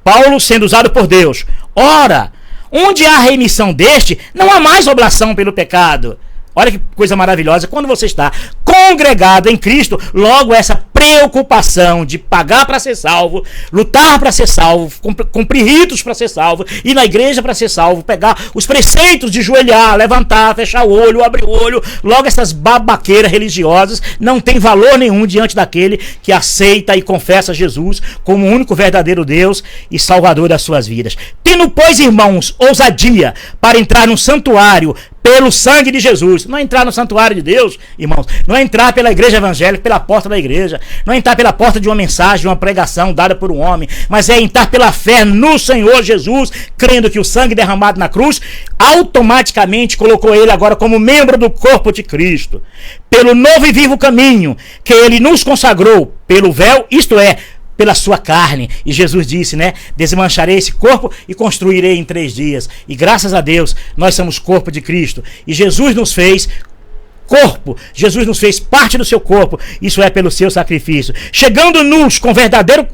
Paulo sendo usado por Deus. Ora, onde há remissão deste, não há mais oblação pelo pecado. Olha que coisa maravilhosa, quando você está congregado em Cristo, logo essa preocupação de pagar para ser salvo, lutar para ser salvo, cumprir ritos para ser salvo, ir na igreja para ser salvo, pegar os preceitos de joelhar, levantar, fechar o olho, abrir o olho, logo essas babaqueiras religiosas não tem valor nenhum diante daquele que aceita e confessa Jesus como o único verdadeiro Deus e Salvador das suas vidas. Tendo, pois, irmãos, ousadia para entrar no santuário pelo sangue de Jesus. Não é entrar no santuário de Deus, irmãos. Não é entrar pela igreja evangélica, pela porta da igreja. Não é entrar pela porta de uma mensagem, de uma pregação dada por um homem. Mas é entrar pela fé no Senhor Jesus, crendo que o sangue derramado na cruz automaticamente colocou ele agora como membro do corpo de Cristo. Pelo novo e vivo caminho que ele nos consagrou, pelo véu, isto é, pela sua carne. E Jesus disse, né? Desmancharei esse corpo e construirei em 3 dias. E graças a Deus, nós somos corpo de Cristo. E Jesus nos fez corpo. Jesus nos fez parte do seu corpo. Isso é pelo seu sacrifício. Chegando-nos com verdadeiro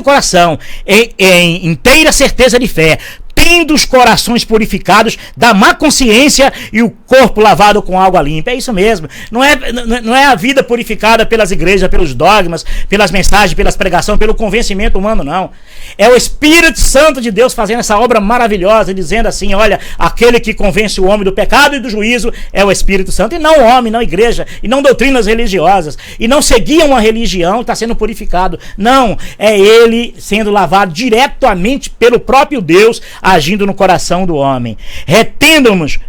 coração, em inteira certeza de fé, tendo os corações purificados da má consciência e o corpo lavado com água limpa. É isso mesmo. Não é a vida purificada pelas igrejas, pelos dogmas, pelas mensagens, pelas pregações, pelo convencimento humano, não. É o Espírito Santo de Deus fazendo essa obra maravilhosa, dizendo assim, olha, aquele que convence o homem do pecado e do juízo é o Espírito Santo, e não o homem, não a igreja, e não doutrinas religiosas, e não seguir uma religião, está sendo purificado. Não, é ele sendo lavado diretamente pelo próprio Deus, agindo no coração do homem. Retenhamos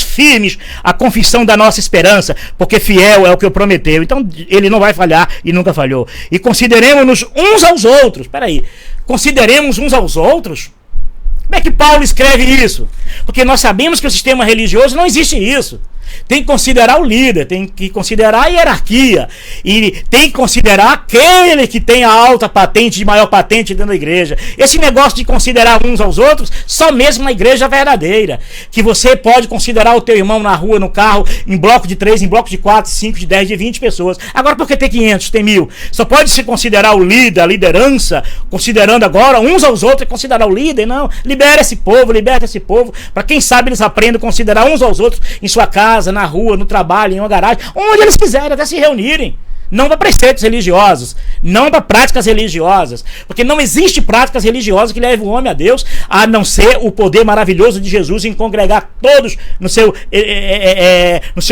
firmes a confissão da nossa esperança, porque fiel é o que eu prometeu. Então ele não vai falhar e nunca falhou. E consideremos-nos uns aos outros. Peraí, consideremos uns aos outros? Como é que Paulo escreve isso? Porque nós sabemos que o sistema religioso não existe isso. Tem que considerar o líder, tem que considerar a hierarquia, e tem que considerar aquele que tem a alta patente, de maior patente dentro da igreja. Esse negócio de considerar uns aos outros, só mesmo na igreja verdadeira, que você pode considerar o teu irmão na rua, no carro, em bloco de 3, em bloco de 4, 5, de 10, de 20 pessoas. Agora por que tem 500, tem 1000? Só pode se considerar o líder, a liderança, considerando agora uns aos outros, e considerar o líder. Não, libera esse povo, liberta esse povo, para quem sabe eles aprendam a considerar uns aos outros em sua casa, na rua, no trabalho, em uma garagem, onde eles quiserem, até se reunirem. Não para preceitos religiosos, não para práticas religiosas, porque não existe práticas religiosas que levem o homem a Deus, a não ser o poder maravilhoso de Jesus em congregar todos no seu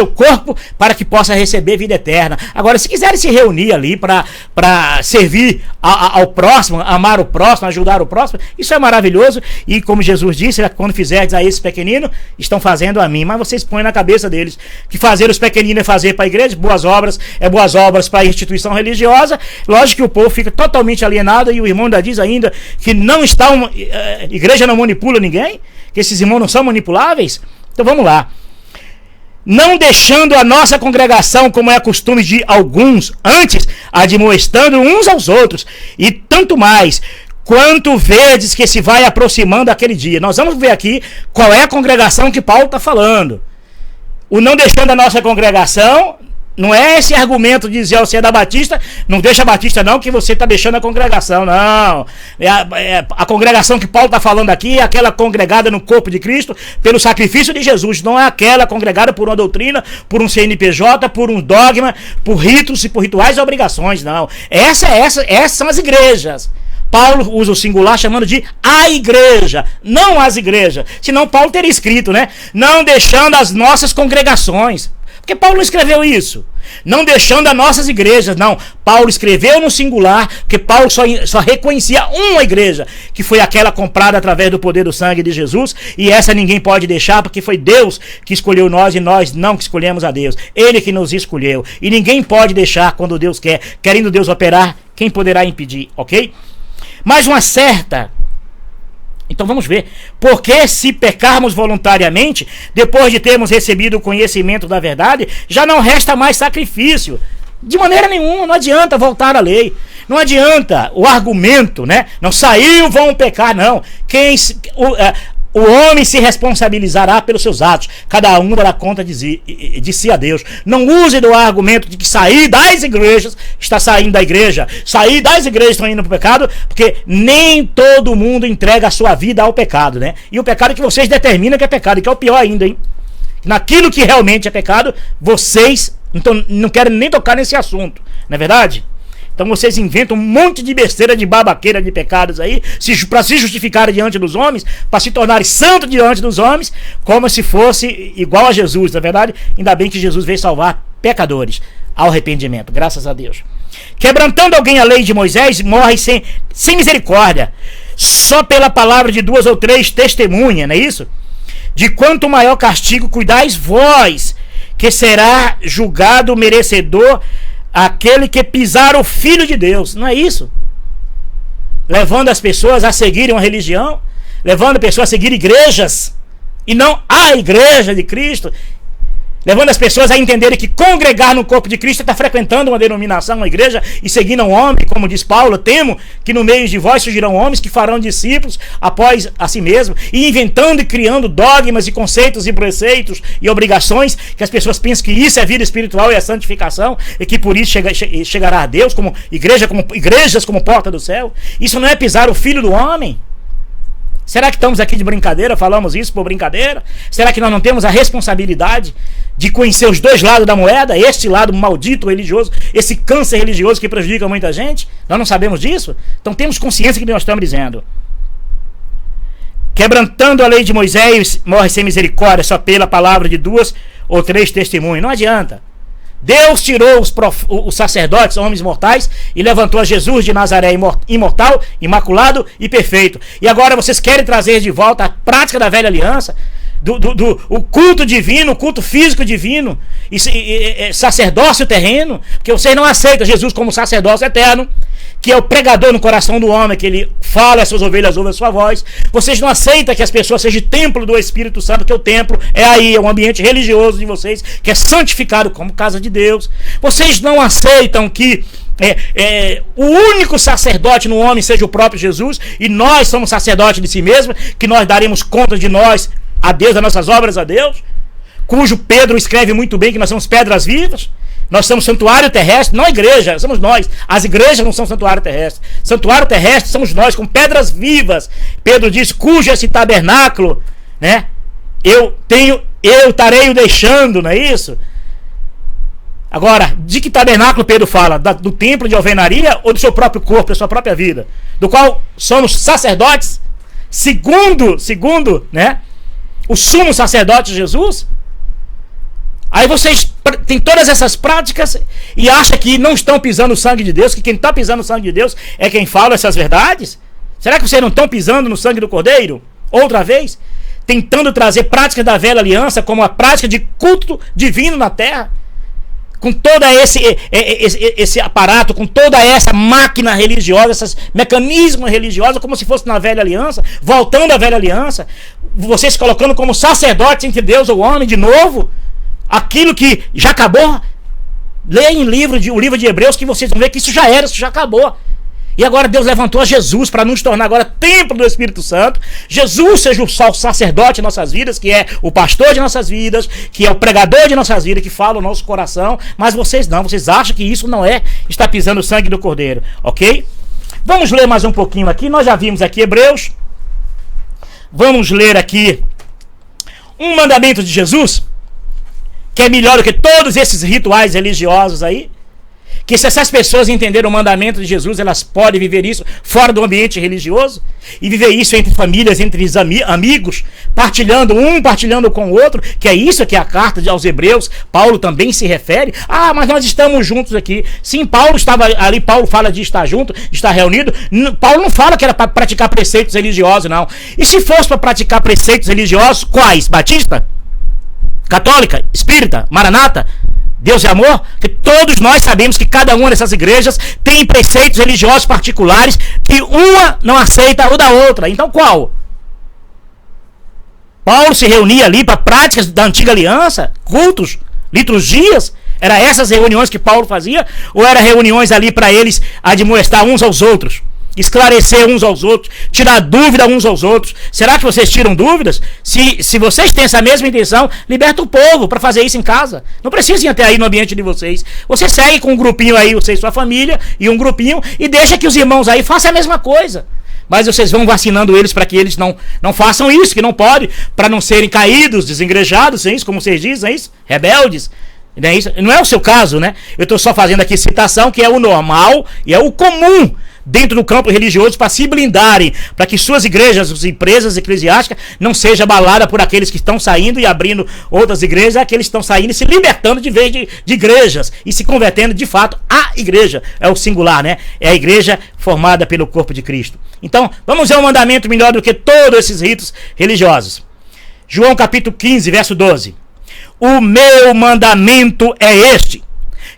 corpo para que possa receber vida eterna. Agora, se quiserem se reunir ali para servir ao próximo, amar o próximo, ajudar o próximo, isso é maravilhoso. E como Jesus disse, quando fizerdes a esse pequenino, estão fazendo a mim. Mas vocês põem na cabeça deles que fazer os pequeninos é fazer para a igreja, boas obras para a instituição religiosa. Lógico que o povo fica totalmente alienado, e o irmão ainda diz ainda que não está igreja não manipula ninguém, que esses irmãos não são manipuláveis. Então vamos lá. Não deixando a nossa congregação, como é costume de alguns, antes admoestando uns aos outros, e tanto mais quanto vedes que se vai aproximando aquele dia. Nós vamos ver aqui qual é a congregação que Paulo está falando. O não deixando a nossa congregação não é esse argumento de dizer, você é da Batista, não deixa a Batista não, que você está deixando a congregação. Não. A congregação que Paulo está falando aqui é aquela congregada no corpo de Cristo pelo sacrifício de Jesus. Não é aquela congregada por uma doutrina, por um CNPJ, por um dogma, por ritos e por rituais e obrigações. Não. Essas são as igrejas. Paulo usa o singular chamando de a igreja, não as igrejas. Senão Paulo teria escrito, né? Não deixando as nossas congregações. Porque Paulo não escreveu isso, não deixando as nossas igrejas, não. Paulo escreveu no singular, porque Paulo só reconhecia uma igreja, que foi aquela comprada através do poder do sangue de Jesus, e essa ninguém pode deixar, porque foi Deus que escolheu nós, e nós não que escolhemos a Deus. Ele que nos escolheu, e ninguém pode deixar quando Deus quer. Querendo Deus operar, quem poderá impedir, ok? Mas uma certa... Então vamos ver, porque se pecarmos voluntariamente, depois de termos recebido o conhecimento da verdade, já não resta mais sacrifício. De maneira nenhuma, não adianta voltar à lei. Não adianta o argumento, né? Não saiu, vão pecar, não. O homem se responsabilizará pelos seus atos. Cada um dará conta de si a Deus. Não use do argumento de que sair das igrejas está saindo da igreja. Sair das igrejas estão indo para o pecado, porque nem todo mundo entrega a sua vida ao pecado, né? E o pecado que vocês determinam que é pecado, que é o pior ainda, hein? Naquilo que realmente é pecado, vocês então, não querem nem tocar nesse assunto, não é verdade? Então vocês inventam um monte de besteira, de babaqueira, de pecados aí, para se justificarem diante dos homens, para se tornarem santos diante dos homens, como se fosse igual a Jesus, na verdade. Ainda bem que Jesus veio salvar pecadores ao arrependimento, graças a Deus. Quebrantando alguém a lei de Moisés, morre sem misericórdia, só pela palavra de 2 ou 3 testemunhas, não é isso? De quanto maior castigo cuidais vós, que será julgado merecedor aquele que pisar o Filho de Deus. Não é isso? Levando as pessoas a seguirem uma religião, levando as pessoas a seguir igrejas, e não a igreja de Cristo, levando as pessoas a entenderem que congregar no corpo de Cristo está frequentando uma denominação, uma igreja, e seguindo um homem, como diz Paulo, temo que no meio de vós surgirão homens que farão discípulos após a si mesmo, e inventando e criando dogmas e conceitos e preceitos e obrigações, que as pessoas pensam que isso é vida espiritual e é santificação, e que por isso chegará a Deus como igrejas como porta do céu. Isso não é pisar o Filho do homem? Será que estamos aqui de brincadeira, falamos isso por brincadeira? Será que nós não temos a responsabilidade de conhecer os dois lados da moeda? Este lado maldito religioso, esse câncer religioso que prejudica muita gente? Nós não sabemos disso? Então temos consciência do que nós estamos dizendo. Quebrantando a lei de Moisés, morre sem misericórdia, só pela palavra de 2 ou 3 testemunhos. Não adianta. Deus tirou os sacerdotes, homens mortais, e levantou a Jesus de Nazaré imortal, imaculado e perfeito. E agora vocês querem trazer de volta a prática da velha aliança, o culto divino, o culto físico divino, e sacerdócio terreno, porque vocês não aceitam Jesus como sacerdócio eterno, que é o pregador no coração do homem, que ele fala, as suas ovelhas ouvem a sua voz. Vocês não aceitam que as pessoas sejam templo do Espírito Santo, que o templo é aí, é um ambiente religioso de vocês, que é santificado como casa de Deus. Vocês não aceitam que o único sacerdote no homem seja o próprio Jesus, e nós somos sacerdotes de si mesmos, que nós daremos conta de nós a Deus, das nossas obras a Deus, cujo Pedro escreve muito bem que nós somos pedras vivas. Nós somos santuário terrestre, não a igreja, somos nós. As igrejas não são santuário terrestre. Santuário terrestre somos nós, com pedras vivas. Pedro diz, cujo esse tabernáculo, né? Eu estarei o deixando, não é isso? Agora, de que tabernáculo Pedro fala? Do templo de alvenaria ou do seu próprio corpo, da sua própria vida? Do qual somos sacerdotes, segundo, né? O sumo sacerdote Jesus? Aí vocês têm todas essas práticas e acham que não estão pisando o sangue de Deus, que quem está pisando o sangue de Deus é quem fala essas verdades? Será que vocês não estão pisando no sangue do Cordeiro? Outra vez? Tentando trazer práticas da velha aliança como a prática de culto divino na terra? Com todo esse aparato, com toda essa máquina religiosa, esses mecanismos religiosos, como se fosse na velha aliança, voltando à velha aliança, vocês colocando como sacerdotes entre Deus e o homem de novo, aquilo que já acabou. Leia o livro de Hebreus que vocês vão ver que isso já era, isso já acabou. E agora Deus levantou a Jesus para nos tornar agora templo do Espírito Santo. Jesus seja o sacerdote de nossas vidas, que é o pastor de nossas vidas, que é o pregador de nossas vidas, que fala o nosso coração. Mas vocês não, vocês acham que isso não é estar pisando o sangue do Cordeiro, ok? Vamos ler mais um pouquinho aqui. Nós já vimos aqui Hebreus. Vamos ler aqui um mandamento de Jesus, que é melhor do que todos esses rituais religiosos aí. Que se essas pessoas entenderem o mandamento de Jesus, elas podem viver isso fora do ambiente religioso e viver isso entre famílias, entre os amigos, partilhando com o outro, que é isso que a carta aos Hebreus, Paulo também se refere. Ah, mas nós estamos juntos aqui. Sim, Paulo estava ali, Paulo fala de estar junto, de estar reunido. Paulo não fala que era para praticar preceitos religiosos, não. E se fosse para praticar preceitos religiosos, quais? Batista? Católica? Espírita? Maranata? Deus é amor? Que todos nós sabemos que cada uma dessas igrejas tem preceitos religiosos particulares que uma não aceita o da outra. Então qual? Paulo se reunia ali para práticas da antiga aliança, cultos, liturgias. Era essas reuniões que Paulo fazia? Ou eram reuniões ali para eles admoestar uns aos outros? Esclarecer uns aos outros, tirar dúvida uns aos outros. Será que vocês tiram dúvidas? Se vocês têm essa mesma intenção, liberta o povo para fazer isso em casa. Não precisam ir até aí no ambiente de vocês. Você segue com um grupinho aí, você e sua família, e um grupinho, e deixa que os irmãos aí façam a mesma coisa. Mas vocês vão vacinando eles para que eles não façam isso, que não pode, para não serem caídos, desengrejados, é isso, como vocês dizem, é isso? Rebeldes. Não é isso? Não é o seu caso, né? Eu estou só fazendo aqui citação, que é o normal e é o comum dentro do campo religioso, para se blindarem, para que suas igrejas, as empresas eclesiásticas, não sejam abaladas por aqueles que estão saindo e abrindo outras igrejas, aqueles que estão saindo e se libertando de vez de igrejas e se convertendo de fato à igreja. É o singular, né? É a igreja formada pelo corpo de Cristo. Então, vamos ver um mandamento melhor do que todos esses ritos religiosos. João capítulo 15, verso 12. O meu mandamento é este: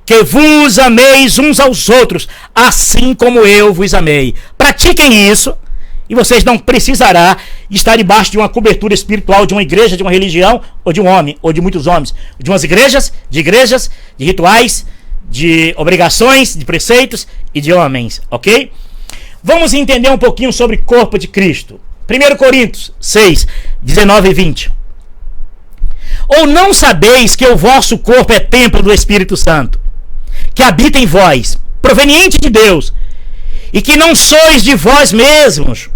que vos ameis uns aos outros, assim como eu vos amei. Pratiquem isso, e vocês não precisarão estar debaixo de uma cobertura espiritual de uma igreja, de uma religião, ou de um homem, ou de muitos homens. De umas igrejas, de rituais, de obrigações, de preceitos e de homens, ok? Vamos entender um pouquinho sobre o corpo de Cristo. 1 Coríntios 6, 19 e 20. Ou não sabeis que o vosso corpo é templo do Espírito Santo, que habita em vós, proveniente de Deus, e que não sois de vós mesmos,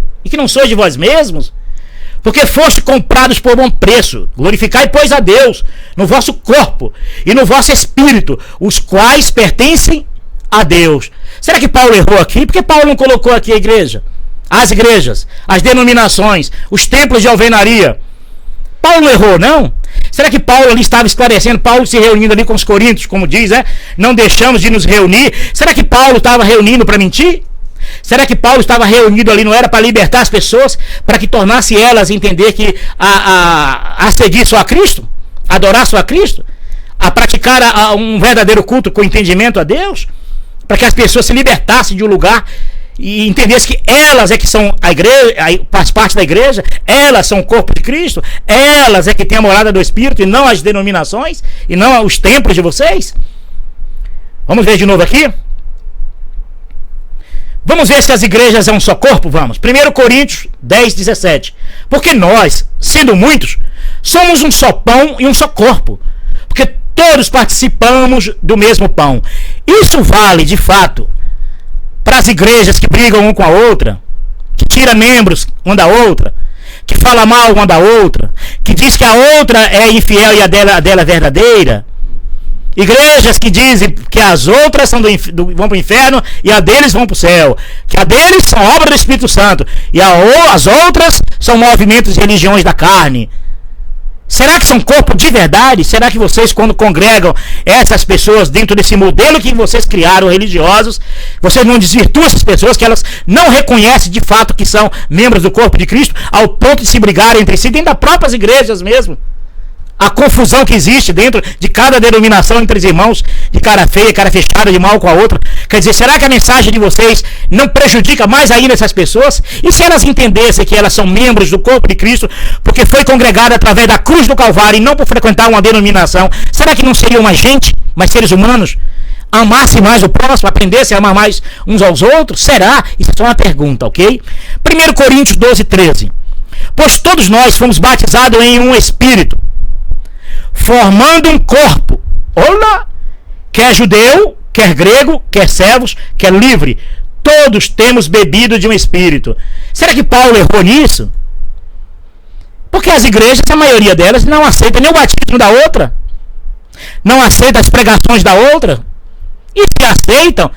porque foste comprados por bom preço. Glorificai, pois, a Deus no vosso corpo e no vosso espírito, os quais pertencem a Deus. Será que Paulo errou aqui? Por que Paulo não colocou aqui a igreja, as igrejas, as denominações, os templos de alvenaria? Paulo não errou, não? Será que Paulo ali estava esclarecendo, Paulo se reunindo ali com os coríntios, como diz, né? Não deixamos de nos reunir. Será que Paulo estava reunindo para mentir? Será que Paulo estava reunido ali, não era para libertar as pessoas, para que tornasse elas entender que a seguir só a Cristo, a adorar só a Cristo, a praticar um verdadeiro culto com entendimento a Deus, para que as pessoas se libertassem de um lugar e entendessem que elas é que são a igreja, faz parte da igreja, elas são o corpo de Cristo, elas é que tem a morada do Espírito e não as denominações, e não os templos de vocês? Vamos ver de novo aqui? Vamos ver se as igrejas é um só corpo? Vamos. 1 Coríntios 10, 17. Porque nós, sendo muitos, somos um só pão e um só corpo, porque todos participamos do mesmo pão. Isso vale, de fato, para as igrejas que brigam uma com a outra, que tira membros uma da outra, que fala mal uma da outra, que diz que a outra é infiel e a dela é verdadeira. Igrejas que dizem que as outras vão para o inferno e a deles vão para o céu, que a deles são obra do Espírito Santo e as outras são movimentos e religiões da carne. Será que são corpo de verdade? Será que vocês, quando congregam essas pessoas dentro desse modelo que vocês criaram, religiosos, vocês não desvirtuam essas pessoas, que elas não reconhecem de fato que são membros do corpo de Cristo, ao ponto de se brigarem entre si, dentro das próprias igrejas mesmo? A confusão que existe dentro de cada denominação entre os irmãos, de cara feia, cara fechada, de mal com a outra. Quer dizer, será que a mensagem de vocês não prejudica mais ainda essas pessoas? E se elas entendessem que elas são membros do corpo de Cristo, porque foi congregada através da cruz do Calvário e não por frequentar uma denominação, será que não seriam mais gente, mais seres humanos? Amassem mais o próximo, aprendessem a amar mais uns aos outros? Será? Isso é só uma pergunta, ok? 1 Coríntios 12, 13. Pois todos nós fomos batizados em um Espírito, formando um corpo, olá, quer judeu, quer grego, quer servos, quer livre, todos temos bebido de um Espírito. Será que Paulo errou nisso? Porque as igrejas, a maioria delas, não aceita nem o batismo da outra, não aceita as pregações da outra, E se aceitam,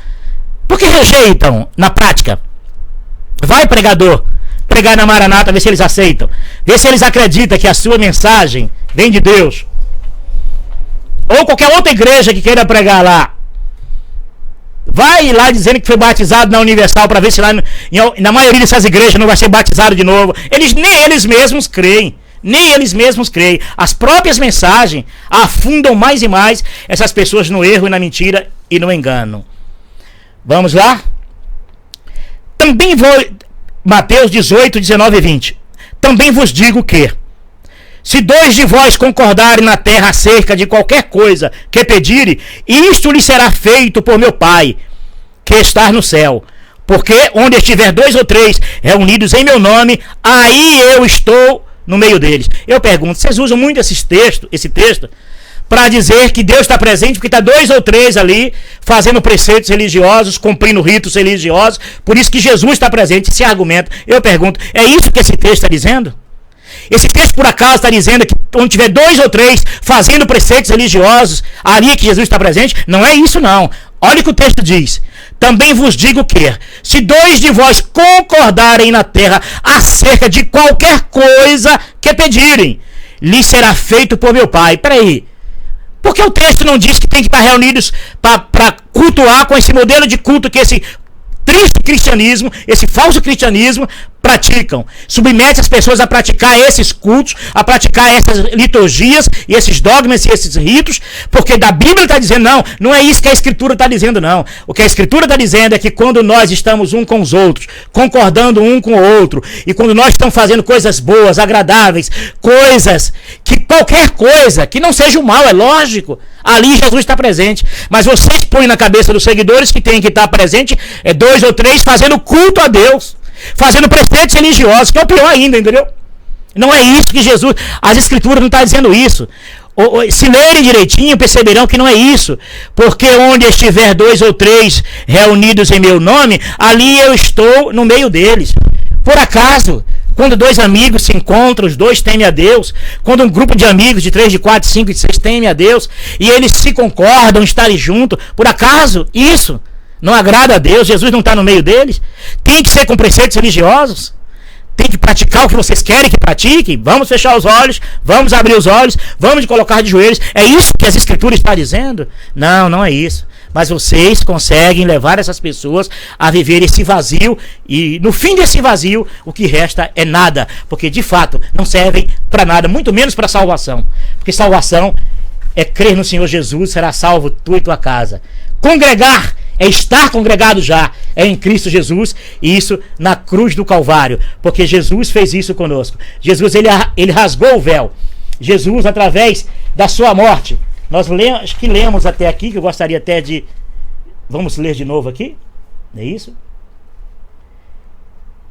por que rejeitam na prática? Vai, pregador, pregar na Maranata, ver se eles aceitam. Ver se eles acreditam que a sua mensagem vem de Deus. Ou qualquer outra igreja que queira pregar lá. Vai lá dizendo que foi batizado na Universal, para ver se lá na maioria dessas igrejas não vai ser batizado de novo. Nem eles mesmos creem. Nem eles mesmos creem. As próprias mensagens afundam mais e mais essas pessoas no erro e na mentira e no engano. Vamos lá? Também vou... Mateus 18, 19 e 20. Também vos digo que, se 2 de vós concordarem na terra acerca de qualquer coisa que pedirem, isto lhe será feito por meu Pai, que está no céu. Porque onde estiver 2 ou 3 reunidos em meu nome, aí eu estou no meio deles. Eu pergunto, vocês usam muito esse texto para dizer que Deus está presente, porque está 2 ou 3 ali fazendo preceitos religiosos, cumprindo ritos religiosos, por isso que Jesus está presente, esse argumento. Eu pergunto, é isso que esse texto está dizendo? Esse texto por acaso está dizendo que onde tiver 2 ou 3 fazendo preceitos religiosos, ali que Jesus está presente? Não é isso não. Olha o que o texto diz. Também vos digo que, se 2 de vós concordarem na terra acerca de qualquer coisa que pedirem, lhe será feito por meu Pai. Peraí. Porque o texto não diz que tem que estar reunidos para cultuar com esse modelo de culto que esse triste cristianismo, esse falso cristianismo praticam. Submete as pessoas a praticar esses cultos, a praticar essas liturgias e esses dogmas e esses ritos, porque da Bíblia está dizendo, não é isso que a Escritura está dizendo, não. O que a Escritura está dizendo é que quando nós estamos um com os outros, concordando um com o outro, e quando nós estamos fazendo coisas boas, agradáveis, coisas que qualquer coisa, que não seja o mal, é lógico, ali Jesus está presente. Mas vocês põem na cabeça dos seguidores que tem que estar presente 2 ou 3 fazendo culto a Deus, fazendo preceitos religiosos, que é o pior ainda, entendeu? Não é isso que Jesus... As Escrituras não estão dizendo isso. Se lerem direitinho, perceberão que não é isso. Porque onde estiver 2 ou 3 reunidos em meu nome, ali eu estou no meio deles. Por acaso, quando 2 amigos se encontram, os 2 temem a Deus. Quando um grupo de amigos de 3, de 4, de 5, de 6 temem a Deus, e eles se concordam, estarem juntos, por acaso, isso não agrada a Deus? Jesus não está no meio deles? Tem que ser com preceitos religiosos? Tem que praticar o que vocês querem que pratique? Vamos fechar os olhos, vamos abrir os olhos, vamos colocar de joelhos. É isso que as Escrituras estão dizendo? Não é isso. Mas vocês conseguem levar essas pessoas a viver esse vazio, e no fim desse vazio o que resta é nada, porque de fato não servem para nada, muito menos para salvação. Porque salvação é crer no Senhor Jesus, será salvo tu e tua casa. Congregar é estar congregado já, é em Cristo Jesus, e isso na cruz do Calvário, porque Jesus fez isso conosco. Jesus, ele rasgou o véu. Jesus, através da sua morte, nós acho que lemos até aqui, que eu gostaria até de... Vamos ler de novo aqui? Não é isso?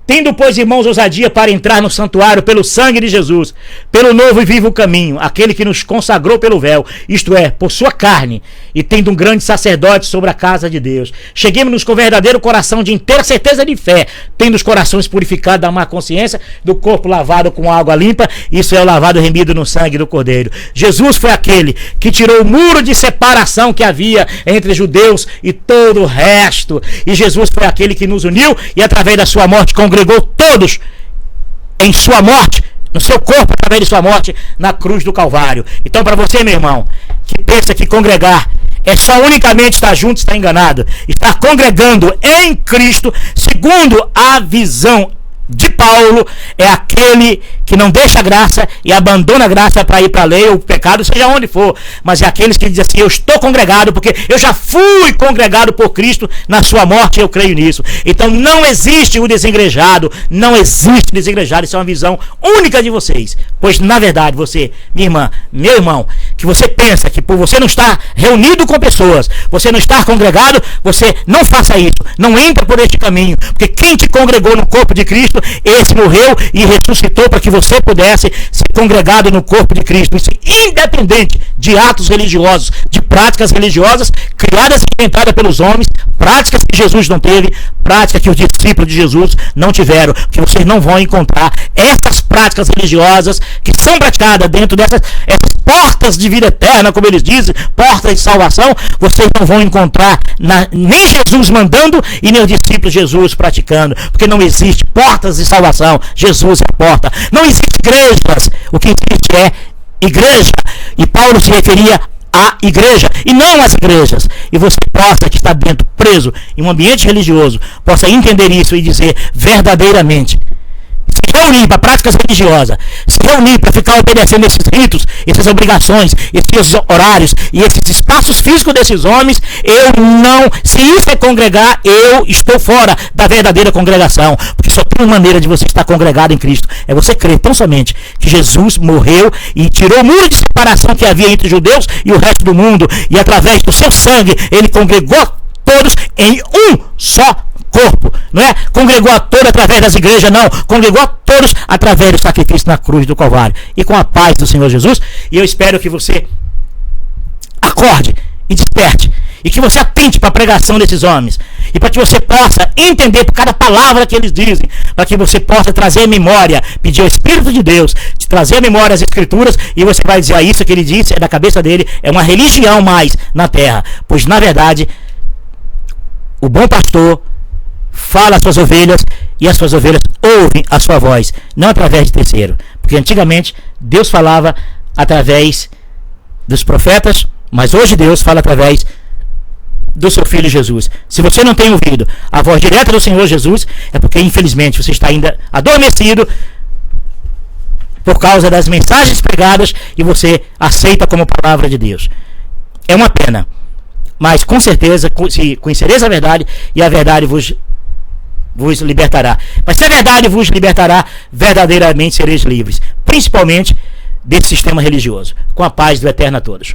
Tendo, pois, irmãos, ousadia para entrar no santuário pelo sangue de Jesus, pelo novo e vivo caminho, aquele que nos consagrou pelo véu, isto é, por sua carne, e tendo um grande sacerdote sobre a casa de Deus, cheguemos-nos com verdadeiro coração de inteira certeza de fé, tendo os corações purificados da má consciência, do corpo lavado com água limpa, isso é o lavado remido no sangue do Cordeiro. Jesus foi aquele que tirou o muro de separação que havia entre judeus e todo o resto, e Jesus foi aquele que nos uniu, e através da sua morte congregou todos em sua morte, no seu corpo, através de sua morte na cruz do Calvário. Então, para você, meu irmão, que pensa que congregar é só unicamente estar junto, está enganado. Estar congregando em Cristo, segundo a visão de Paulo, é aquele que não deixa a graça e abandona a graça para ir para a lei ou o pecado, seja onde for. Mas é aqueles que dizem assim, eu estou congregado porque eu já fui congregado por Cristo na sua morte, eu creio nisso. Então não existe o desengrejado, não existe desengrejado. Isso é uma visão única de vocês. Pois na verdade você, minha irmã, meu irmão, que você pensa que por você não estar reunido com pessoas, você não estar congregado, você não faça isso, não entra por este caminho, porque quem te congregou no corpo de Cristo, esse morreu e ressuscitou para que você pudesse ser congregado no corpo de Cristo. Isso independente de atos religiosos, de práticas religiosas criadas e inventadas pelos homens, práticas que Jesus não teve, práticas que os discípulos de Jesus não tiveram, porque vocês não vão encontrar essas práticas religiosas que são praticadas dentro dessas portas de vida eterna, como eles dizem, portas de salvação, vocês não vão encontrar nem Jesus mandando e nem os discípulos Jesus praticando, porque não existe portas de salvação. Jesus é a porta. Não existe igrejas. O que existe é igreja. E Paulo se referia à igreja e não às igrejas. E você possa, que está dentro, preso em um ambiente religioso, possa entender isso e dizer verdadeiramente, se reunir para práticas religiosas, se reunir para ficar obedecendo esses ritos, essas obrigações, esses horários e esses espaços físicos desses homens, se isso é congregar, eu estou fora da verdadeira congregação, porque só tem uma maneira de você estar congregado em Cristo, é você crer tão somente que Jesus morreu e tirou o muro de separação que havia entre os judeus e o resto do mundo, e através do seu sangue, ele congregou todos em um só corpo, não é? Congregou a todos através das igrejas, não. Congregou a todos através do sacrifício na cruz do Calvário. E com a paz do Senhor Jesus, e eu espero que você acorde e desperte, e que você atente para a pregação desses homens, e para que você possa entender por cada palavra que eles dizem, para que você possa trazer memória, pedir ao Espírito de Deus, te trazer a memória as Escrituras, e você vai dizer, isso que ele disse é da cabeça dele, é uma religião mais na terra, pois na verdade o bom pastor fala às suas ovelhas e as suas ovelhas ouvem a sua voz, não através de terceiro, porque antigamente Deus falava através dos profetas, mas hoje Deus fala através do seu Filho Jesus. Se você não tem ouvido a voz direta do Senhor Jesus, é porque infelizmente você está ainda adormecido por causa das mensagens pregadas e você aceita como palavra de Deus. É uma pena, mas com certeza, se conhecereis a verdade, e a verdade vos libertará. Mas se a verdade vos libertará, verdadeiramente sereis livres, principalmente desse sistema religioso. Com a paz do Eterno a todos.